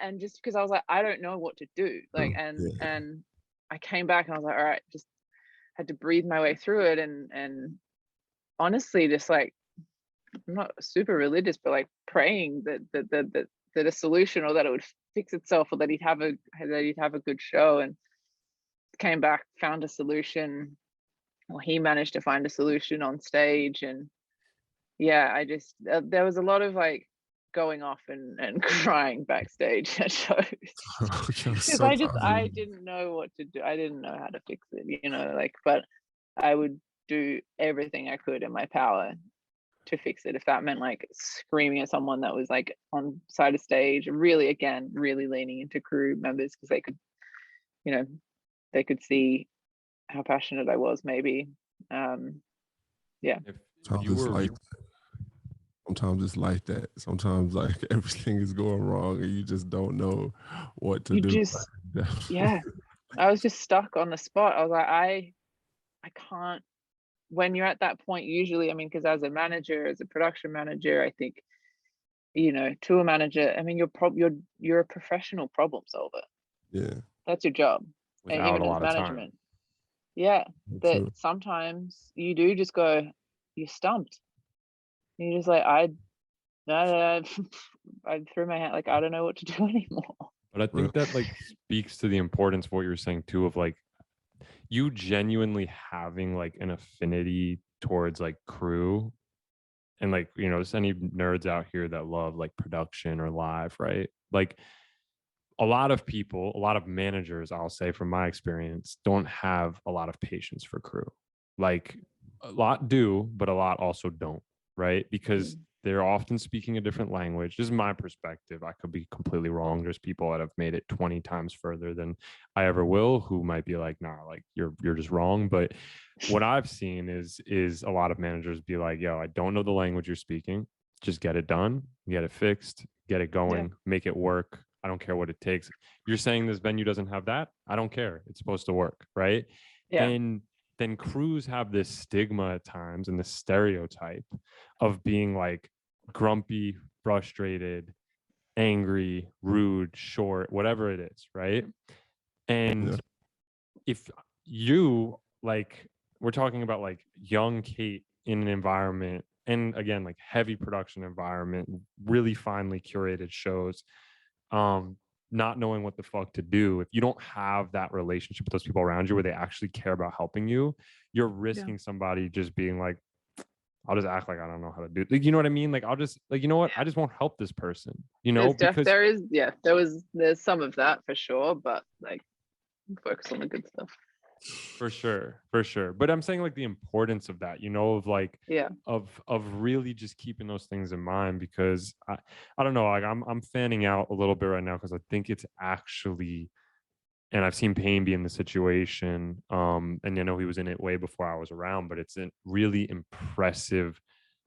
And just because I was like, I don't know what to do. Like, yeah. and I came back and I was like, all right, just had to breathe my way through it. And honestly, just like, I'm not super religious, but like praying that a solution, or that it would fix itself, or that he'd have a good show. And came back, found a solution, or he managed to find a solution on stage. And yeah, I just there was a lot of like going off and crying backstage at shows because I didn't know what to do. I didn't know how to fix it, like, but I would do everything I could in my power to fix it, if that meant like screaming at someone that was like on side of stage, really leaning into crew members because they could see how passionate I was, maybe. Yeah. If you Sometimes it's were like sometimes it's like that. Sometimes like everything is going wrong and you just don't know what to You do. just, yeah, I was just stuck on the spot. I was like, I can't. When you're at that point, usually, I mean, because as a manager, as a production manager, I think, tour manager, I mean, you're a professional problem solver. Yeah. That's your job. And without even a as lot of time. management. Yeah. That True. sometimes you do just go, you're stumped. You're just like, I threw my hand, like, I don't know what to do anymore. But I think that like speaks to the importance of what you're saying too, of like you genuinely having like an affinity towards like crew. And like, there's any nerds out here that love like production or live, right? Like a lot of people, a lot of managers, I'll say from my experience, don't have a lot of patience for crew. Like a lot do, but a lot also don't, right? Because they're often speaking a different language. This is my perspective. I could be completely wrong. There's people that have made it 20 times further than I ever will, who might be like, nah, like you're just wrong. But what I've seen is a lot of managers be like, yo, I don't know the language you're speaking. Just get it done, get it fixed, get it going, make it work. I don't care what it takes. You're saying this venue doesn't have that? I don't care. It's supposed to work, right? Yeah. And then crews have this stigma at times and this stereotype of being like grumpy, frustrated, angry, rude, short, whatever it is, right? And if you like, we're talking about like young Kate in an environment, and again, like heavy production environment, really finely curated shows, not knowing what the fuck to do. If you don't have that relationship with those people around you where they actually care about helping you, you're risking somebody just being like, I'll just act like I don't know how to do it. Like, you know what I mean? Like, I'll just like, you know what? I just won't help this person, because there's some of that for sure, but like focus on the good stuff. For sure. But I'm saying like the importance of that, of like, of really just keeping those things in mind, because I don't know, like I'm fanning out a little bit right now because I think it's actually, and I've seen Payne be in the situation, and he was in it way before I was around, but it's a really impressive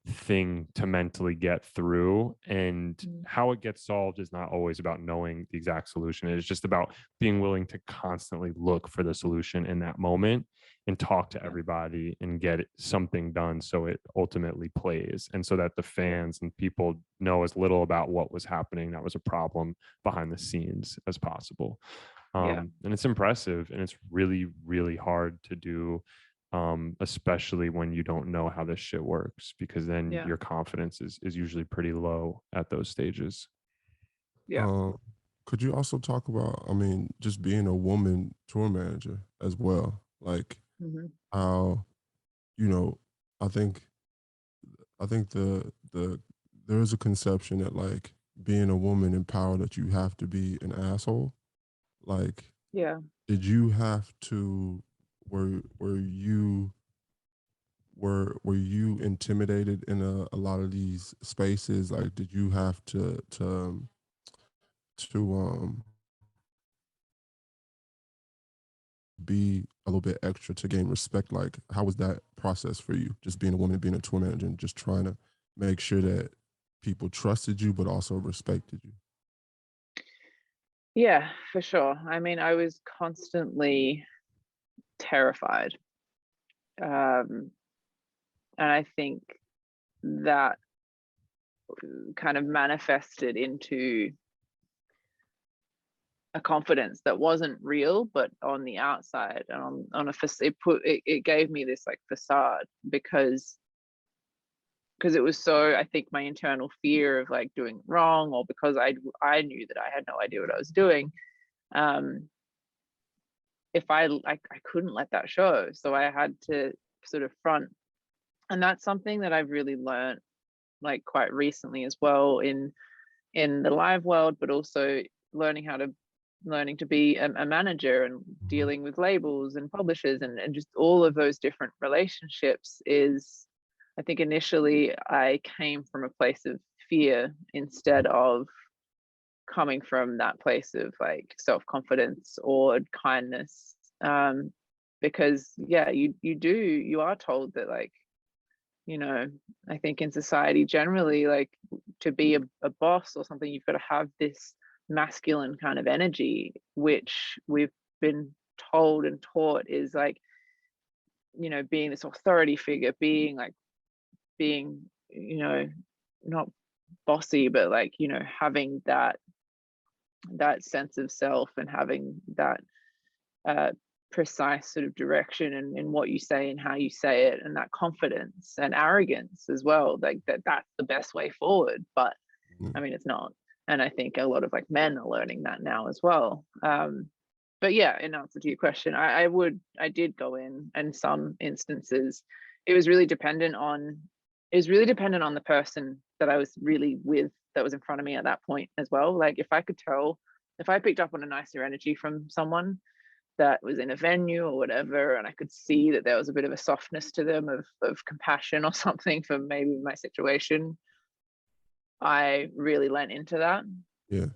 thing to mentally get through. And how it gets solved is not always about knowing the exact solution. It's just about being willing to constantly look for the solution in that moment and talk to everybody and get something done so it ultimately plays, and so that the fans and people know as little about what was happening that was a problem behind the scenes as possible. And it's impressive, and it's really, really hard to do, especially when you don't know how this shit works, because then your confidence is usually pretty low at those stages. Could you also talk about, I mean, just being a woman tour manager as well? Like how, I think the there is a conception that like being a woman in power that you have to be an asshole. Like, did you have to, were you intimidated in a lot of these spaces? Like, did you have to be a little bit extra to gain respect? Like, how was that process for you? Just being a woman, being a tour manager, and just trying to make sure that people trusted you, but also respected you. Yeah, for sure. I mean, I was constantly terrified. Um, and I think that kind of manifested into a confidence that wasn't real, but on the outside and on a it gave me this like facade because it was so, I think, my internal fear of like doing wrong, or because I knew that I had no idea what I was doing. If I couldn't let that show, so I had to sort of front. And that's something that I've really learned like quite recently as well in the live world, but also learning to be a manager and dealing with labels and publishers and just all of those different relationships. Is, I think initially I came from a place of fear instead of coming from that place of like self-confidence or kindness. Because yeah, you are told that, like, you know, I think in society generally, like, to be a boss or something, you've got to have this masculine kind of energy, which we've been told and taught is like, you know, being this authority figure, being, you know, not bossy, but like, you know, having that sense of self and having that precise sort of direction in what you say and how you say it, and that confidence and arrogance as well, like that's the best way forward. But I mean, it's not. And I think a lot of like men are learning that now as well. But yeah, in answer to your question, I did go in some instances it was really dependent on the person that I was really with, that was in front of me at that point as well. Like if I picked up on a nicer energy from someone that was in a venue or whatever, and I could see that there was a bit of a softness to them of compassion or something for maybe my situation, I really lent into that. Yeah.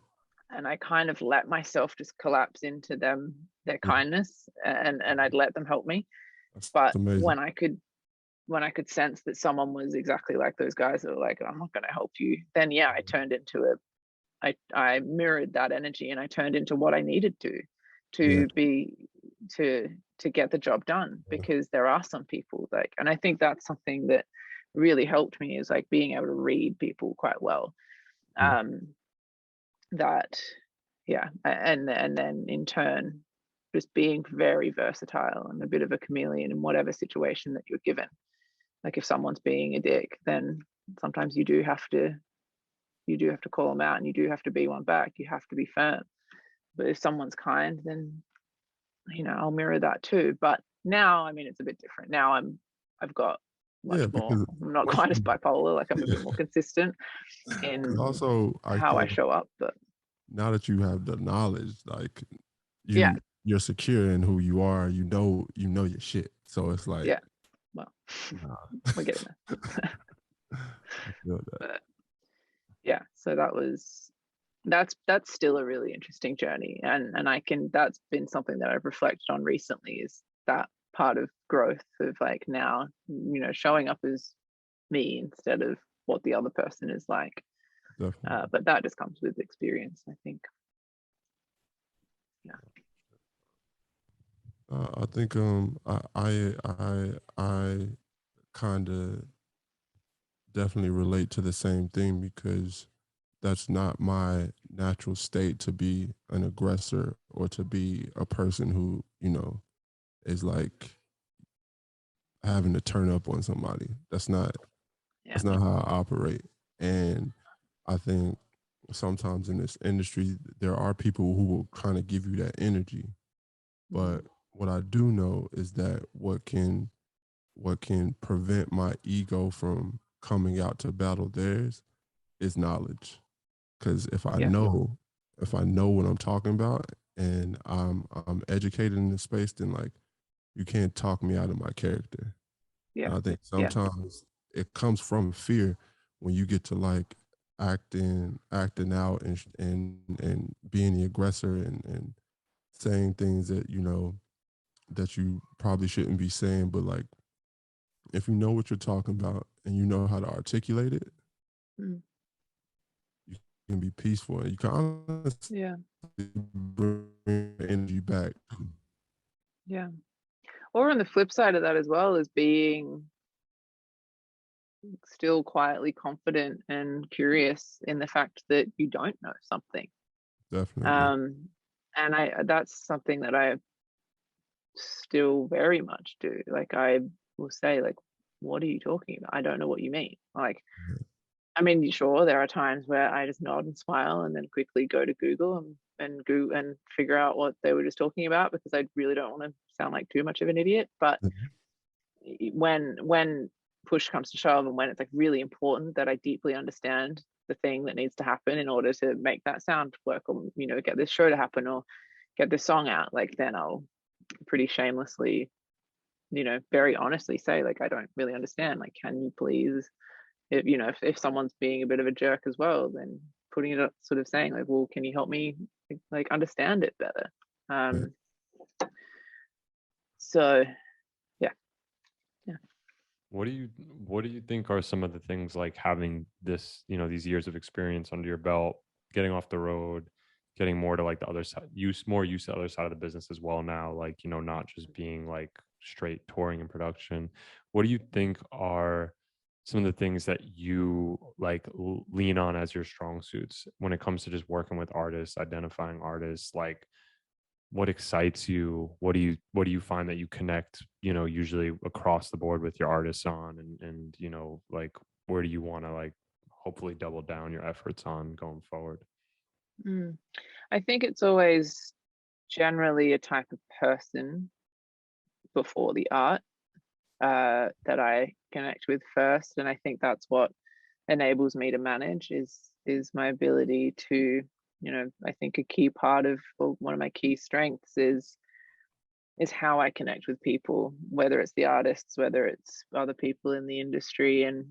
And I kind of let myself just collapse into their kindness, and I'd let them help me. That's But amazing. when I could sense that someone was exactly like those guys that were like, I'm not going to help you, then yeah, I turned into I mirrored that energy, and I turned into what I needed to be to get the job done. Because there are some people like, and I think that's something that really helped me, is like being able to read people quite well. That yeah, and then in turn just being very versatile and a bit of a chameleon in whatever situation that you're given. Like if someone's being a dick, then sometimes you do have to call them out, and you do have to be one back. You have to be firm. But if someone's kind, then, you know, I'll mirror that too. But now, I mean, it's a bit different. Now I've got much more. I'm not quite as bipolar. Like I'm a bit more consistent in also, how I show up. But now that you have the knowledge, like yeah, you're secure in who you are. You know your shit. So it's like, yeah. Well, we're getting there. I feel that. But yeah, so that's still a really interesting journey, and that's been something that I've reflected on recently, is that part of growth of like now, you know, showing up as me instead of what the other person is like. But that just comes with experience, I think. Yeah. I think I kind of definitely relate to the same thing, because that's not my natural state, to be an aggressor or to be a person who, you know, is like having to turn up on somebody. That's not how I operate. And I think sometimes in this industry there are people who will kind of give you that energy. But what I do know is that what can prevent my ego from coming out to battle theirs is knowledge. Because if I know what I'm talking about, and I'm educated in this space, then like you can't talk me out of my character. Yeah. And I think sometimes it comes from fear when you get to like acting out and being the aggressor and saying things that, you know, that you probably shouldn't be saying, but like if you know what you're talking about and you know how to articulate it, Mm. you can be peaceful and you can honestly Yeah. bring energy back. Yeah. Or on the flip side of that as well is being still quietly confident and curious in the fact that you don't know something. Definitely. And that's something that I still very much do. Like I will say, like, what are you talking about? I don't know what you mean. Like, I mean, sure, there are times where I just nod and smile and then quickly go to Google and figure out what they were just talking about, because I really don't want to sound like too much of an idiot. But when push comes to shove, and when it's like really important that I deeply understand the thing that needs to happen in order to make that sound work, or get this show to happen, or get this song out, like then I'll pretty shamelessly, very honestly say, like, I don't really understand, like, can you please, if someone's being a bit of a jerk as well, then putting it up, sort of saying like, well, can you help me like understand it better? So yeah. What do you think are some of the things, like having this, these years of experience under your belt, getting off the road, getting more to like the other side, more use to the other side of the business as well now, like, not just being like straight touring and production. What do you think are some of the things that you like lean on as your strong suits when it comes to just working with artists, identifying artists? Like, what excites you? What do you find that you connect, usually across the board with your artists on, and like, where do you want to like hopefully double down your efforts on going forward? I think it's always generally a type of person before the art that I connect with first, and I think that's what enables me to manage is my ability to, I think a key part of, or one of my key strengths is how I connect with people, whether it's the artists, whether it's other people in the industry. And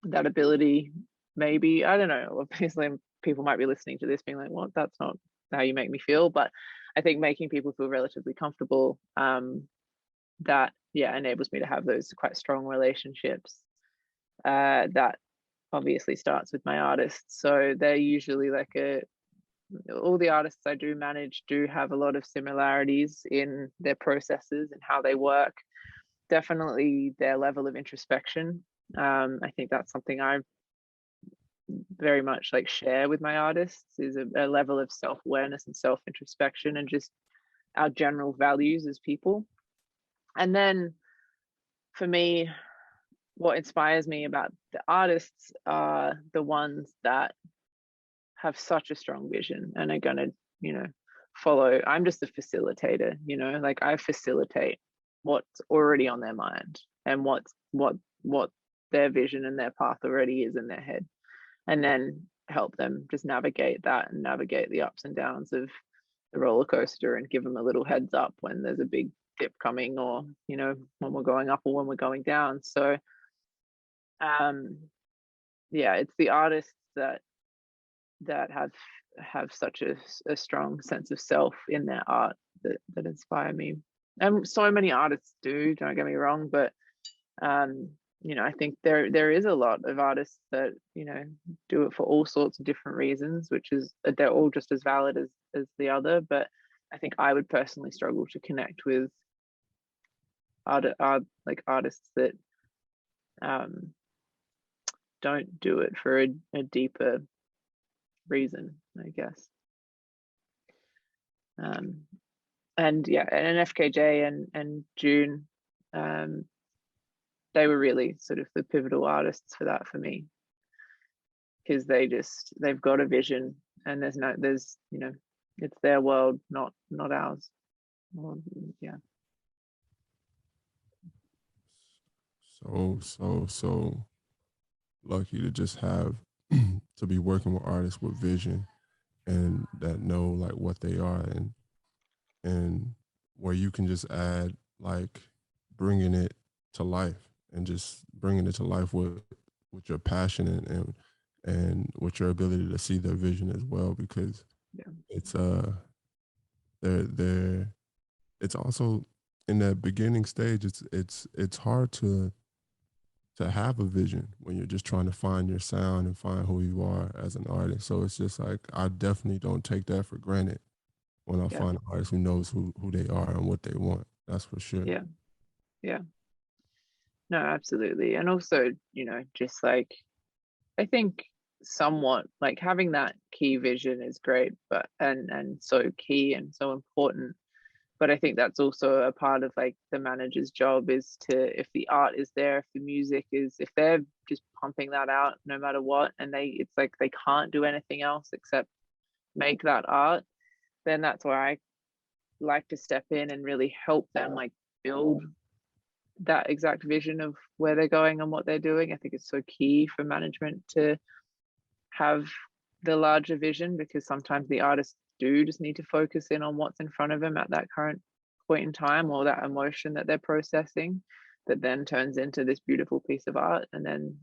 that ability, maybe, I don't know, obviously people might be listening to this being like, well, that's not how you make me feel, but I think making people feel relatively comfortable, that enables me to have those quite strong relationships. That obviously starts with my artists, so they're usually like all the artists I do manage do have a lot of similarities in their processes and how they work. Definitely their level of introspection. I think that's something I very much like share with my artists, is a level of self-awareness and self-introspection, and just our general values as people. And then for me, what inspires me about the artists are the ones that have such a strong vision and are going to, follow. I'm just a facilitator, like I facilitate what's already on their mind and what their vision and their path already is in their head, and then help them just navigate that and navigate the ups and downs of the roller coaster, and give them a little heads up when there's a big dip coming, or when we're going up or when we're going down. So it's the artists that have such a strong sense of self in their art that inspire me. And so many artists do, don't get me wrong, but I think there is a lot of artists that do it for all sorts of different reasons, which is, they're all just as valid as the other. But I think I would personally struggle to connect with like artists that don't do it for a deeper reason, I guess. And FKJ and June, they were really sort of the pivotal artists for that for me, because they've got a vision, and there's it's their world, not ours. Well, yeah. So lucky to just have to be working with artists with vision and that know like what they are, and where you can just add like bringing it to life, and just bringing it to life with your passion and with your ability to see their vision as well, because it's they're it's also in that beginning stage, it's hard to have a vision when you're just trying to find your sound and find who you are as an artist. So it's just like I definitely don't take that for granted when I Yeah. find an artist who knows who they are and what they want. That's for sure. Yeah. Yeah. No, absolutely. And also, just like, I think somewhat like having that key vision is great, but and so key and so important. But I think that's also a part of like the manager's job is to, if the art is there, if the music is, if they're just pumping that out no matter what, and it's like they can't do anything else except make that art, then that's where I like to step in and really help them like build that exact vision of where they're going and what they're doing. I think it's so key for management to have the larger vision, because sometimes the artists do just need to focus in on what's in front of them at that current point in time, or that emotion that they're processing that then turns into this beautiful piece of art. And then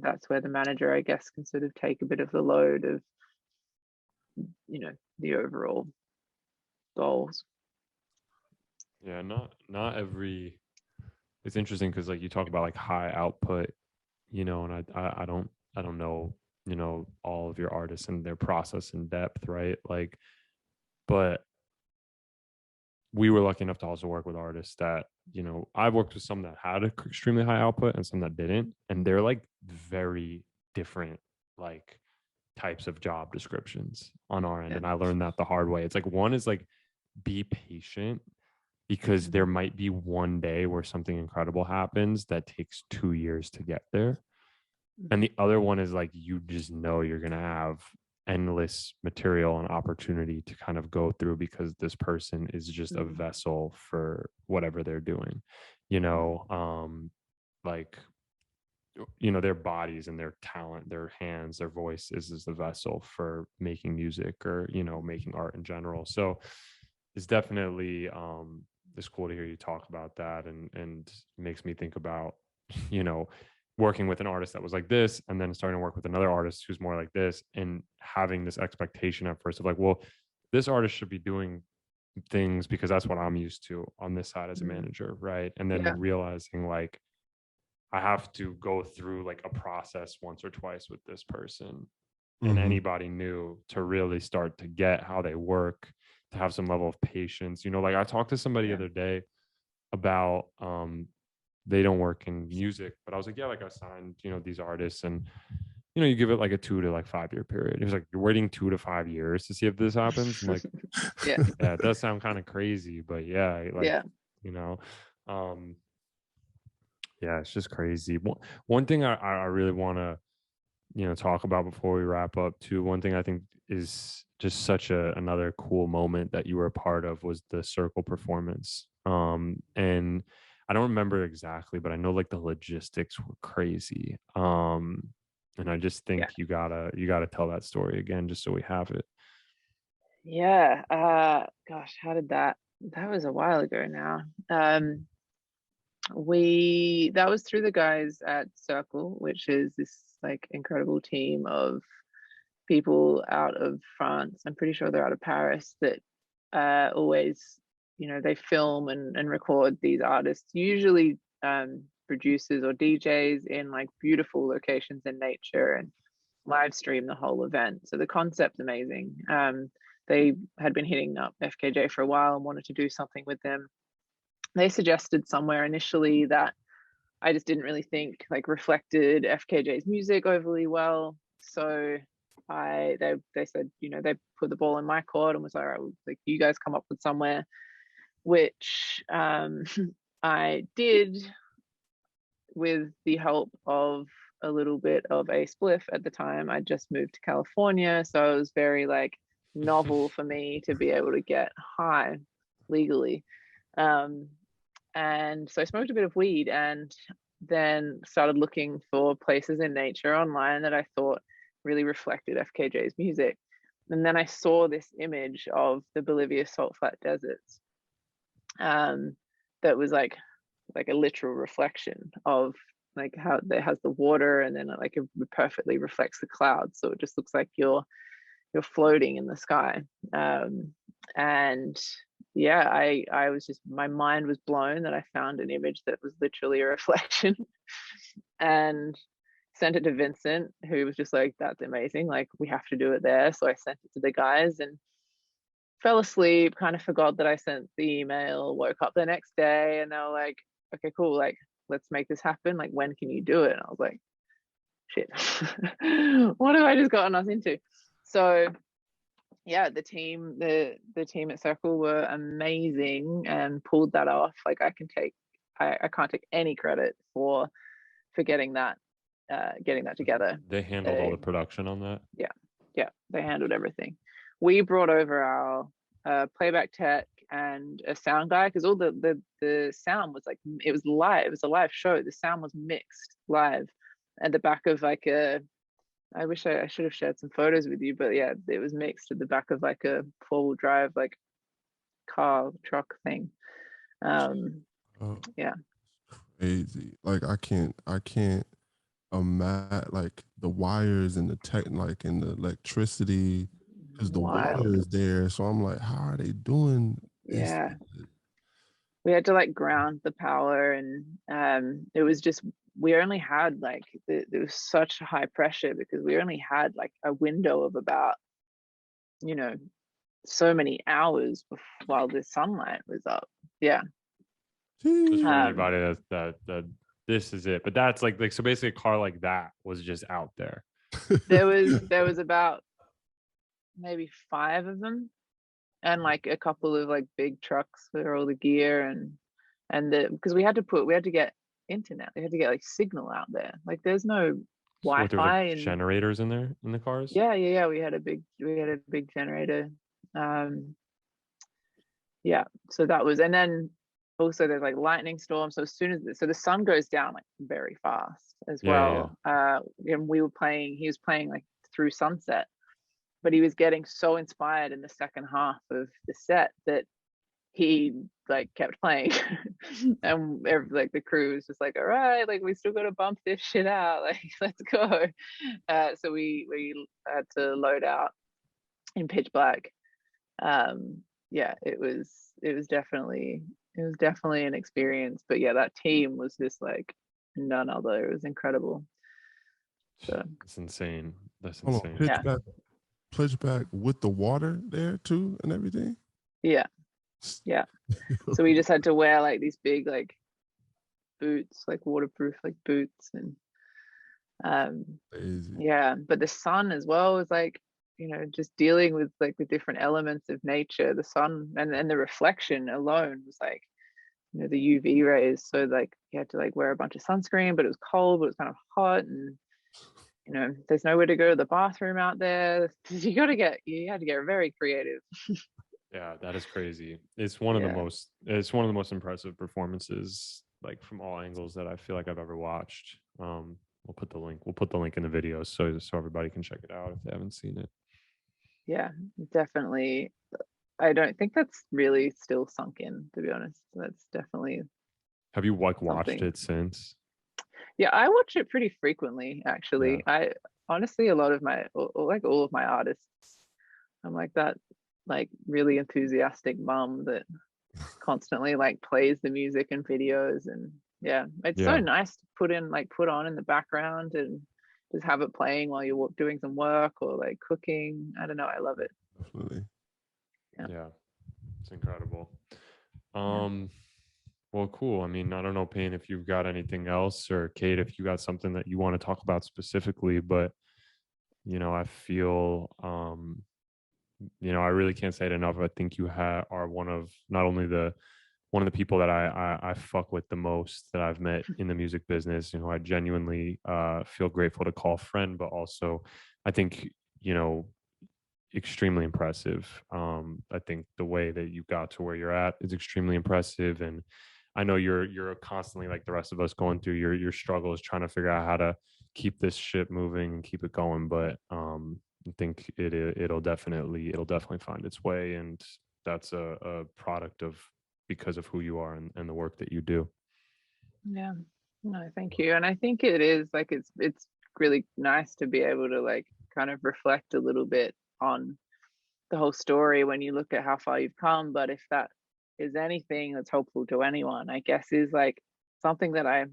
that's where the manager, I guess, can sort of take a bit of the load of the overall goals. Yeah, not every. It's interesting because like you talk about like high output, and I don't know, all of your artists and their process in depth, right? Like, but we were lucky enough to also work with artists that, I've worked with some that had extremely high output and some that didn't, and they're like very different, like types of job descriptions on our end. Yeah. And I learned that the hard way. It's like one is like be patient, because there might be one day where something incredible happens that takes 2 years to get there. And the other one is like you just know you're going to have endless material and opportunity to kind of go through, because this person is just a vessel for whatever they're doing, like their bodies and their talent, their hands, their voice is the vessel for making music or making art in general. So it's definitely it's cool to hear you talk about that, and makes me think about working with an artist that was like this, and then starting to work with another artist who's more like this, and having this expectation at first of like, well, this artist should be doing things because that's what I'm used to on this side as a manager, right? And then realizing like I have to go through like a process once or twice with this person and anybody new to really start to get how they work, to have some level of patience. Like I talked to somebody the other day about they don't work in music, but I was like, yeah, like I signed, these artists, and you give it like a 2 to like 5 year period. He was like, you're waiting 2 to 5 years to see if this happens. I'm like, Yeah. yeah, it does sound kind of crazy, but yeah, like, Yeah. um, yeah, it's just crazy. One thing I really want to, talk about before we wrap up too. One thing I think is just such another cool moment that you were a part of was the Cercle performance. And I don't remember exactly, but I know like the logistics were crazy. And I just think you gotta tell that story again, just so we have it. Yeah. Gosh, how did that was a while ago now. That was through the guys at Cercle, which is this like incredible team of people out of France. I'm pretty sure they're out of Paris, that always, they film and record these artists, usually producers or DJs, in like beautiful locations in nature, and live stream the whole event. So the concept's amazing. They had been hitting up FKJ for a while and wanted to do something with them. They suggested somewhere initially that I just didn't really think like reflected FKJ's music overly well. So they said, they put the ball in my court and was like, all right, well, like you guys come up with somewhere, which I did, with the help of a little bit of a spliff at the time. I just moved to California, so it was very like novel for me to be able to get high legally. And so I smoked a bit of weed, and then started looking for places in nature online that I thought really reflected FKJ's music. And then I saw this image of the Bolivia salt flat deserts, that was like a literal reflection of like how it has the water, and then like it perfectly reflects the clouds, so it just looks like you're floating in the sky. And yeah, I was just, my mind was blown that I found an image that was literally a reflection and sent it to Vincent, who was just like, that's amazing, like we have to do it there. So I sent it to the guys and fell asleep, kind of forgot that I sent the email, woke up the next day and they were like, okay, cool, like let's make this happen. Like, when can you do it? And I was like, shit, what have I just gotten us into? So yeah, the team at Cercle were amazing and pulled that off. Like I can't take any credit for getting that together. They handled all the production on that. Yeah, they handled everything. We brought over our playback tech and a sound guy, because all the sound was like, it was live. It was a live show. The sound was mixed live at the back of like a, I wish I should have shared some photos with you, but yeah, it was mixed at the back of like a 4-wheel drive like car truck thing. Yeah, Crazy. Like I can't imagine like the wires and the tech, like and the electricity, because the water wild. is there. So I'm like, how are they doing this? Yeah, we had to like ground the power, and it was just, we only had like there was such high pressure because we only had like a window of about, you know, so many hours while the sunlight was up. Yeah. Just for anybody that this is it. But that's like so basically a car like that was just out there. there was about maybe 5 of them, and like a couple of like big trucks for all the gear, and because we had to get internet, we had to get like signal out there. Like there's no So there was Wi-Fi like and generators in there in the cars. yeah, we had a big generator. Yeah, so that was, and then also there's like lightning storm. So as soon as the sun goes down like very fast as well. And he was playing like through sunset, but he was getting so inspired in the second half of the set that he like kept playing. And like the crew was just like, all right, like we still got to bump this shit out, like let's go. So we had to load out in pitch black. Yeah, it was definitely an experience. But yeah, that team was just like none other. It was incredible. So That's insane. That's Hold on, insane. pitch back with the water there too and everything. Yeah. So we just had to wear like these big like boots, like waterproof like boots, and yeah. But the sun as well was like, you know, just dealing with like the different elements of nature, the sun and the reflection alone was like, you know, the UV rays. So like you had to like wear a bunch of sunscreen, but it was cold, but it was kind of hot, and you know, there's nowhere to go to the bathroom out there. You had to get very creative. Yeah, that is crazy. It's one of the most impressive performances, like from all angles, that I feel like I've ever watched. We'll put the link in the video so everybody can check it out if they haven't seen it. Yeah, definitely. I don't think that's really still sunk in, to be honest. That's definitely. Have you like watched it since? Yeah, I watch it pretty frequently, actually. Yeah. I honestly, a lot of my, like all of my artists, I'm like that, like really enthusiastic mom that constantly like plays the music and videos, and yeah, it's so nice to put on in the background and just have it playing while you're doing some work or like cooking. I don't know, I love it. Definitely. Yeah, it's incredible. Well, cool. I mean, I don't know, Payne, if you've got anything else, or Kate, if you got something that you want to talk about specifically, but you know, I feel you know, I really can't say it enough. I think you are one of the people that I fuck with the most that I've met in the music business. You know, I genuinely feel grateful to call friend, but also I think, you know, extremely impressive. I think the way that you got to where you're at is extremely impressive, and I know you're constantly, like the rest of us, going through your struggles trying to figure out how to keep this ship moving and keep it going. But I think it'll definitely find its way, and that's a product of because of who you are and the work that you do. Yeah, no, thank you. And I think it is like it's really nice to be able to like kind of reflect a little bit on the whole story when you look at how far you've come. But if that is anything that's helpful to anyone, I guess, is like something that I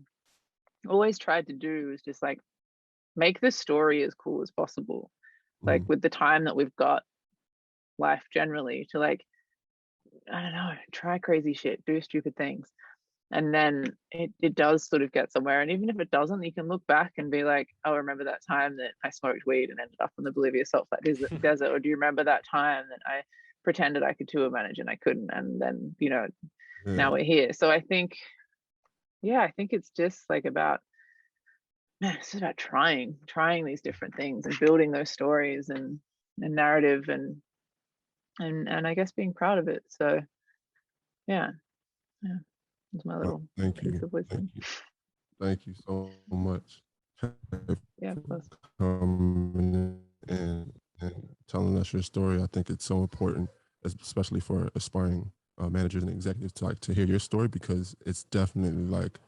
always tried to do is just like make the story as cool as possible. Like with the time that we've got, life generally, to like, I don't know, try crazy shit, do stupid things. And then it does sort of get somewhere. And even if it doesn't, you can look back and be like, oh, remember that time that I smoked weed and ended up on the Bolivia salt flat desert? Or do you remember that time that I pretended I could tour manage and I couldn't? And then, you know, now we're here. So I think, yeah, I think it's just like about, man, it's just about trying these different things and building those stories and narrative and I guess being proud of it. So yeah, it's my little Thank piece you. of wisdom. Thank you so much. Yeah, of course. Coming in and telling us your story. I think it's so important, especially for aspiring managers and executives, to like to hear your story, because it's definitely like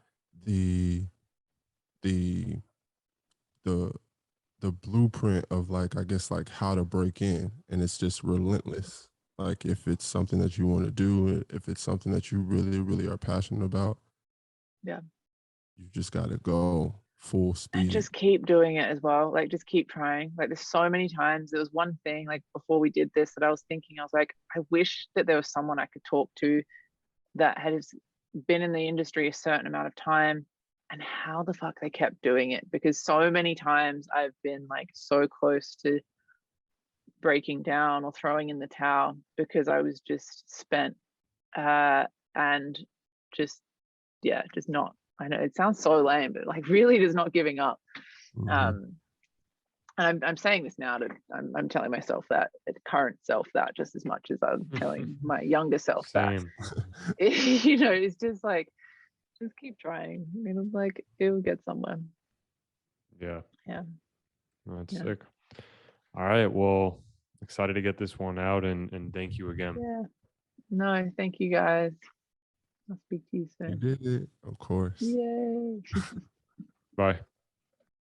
the the the blueprint of, like, I guess, like how to break in, and it's just relentless. Like if it's something that you want to do, if it's something that you really, really are passionate about, Yeah. you just got to go full And speed. just keep doing it as well. Like just keep trying. Like there's so many times. There was one thing like before we did this that I was thinking, I was like, I wish that there was someone I could talk to that has been in the industry a certain amount of time and how the fuck they kept doing it. Because so many times I've been like so close to breaking down or throwing in the towel because I was just spent and just, yeah, just not, I know it sounds so lame, but like really just not giving up. And I'm saying this now to, I'm telling myself that, the current self, that just as much as I'm telling my younger self that. You know, it's just like, just keep trying. I mean, it's like it'll get somewhere. Yeah. That's Yeah. sick. All right. Well, excited to get this one out and thank you again. Yeah. No, thank you guys. I'll speak to you soon. You did it, of course. Yay. Bye.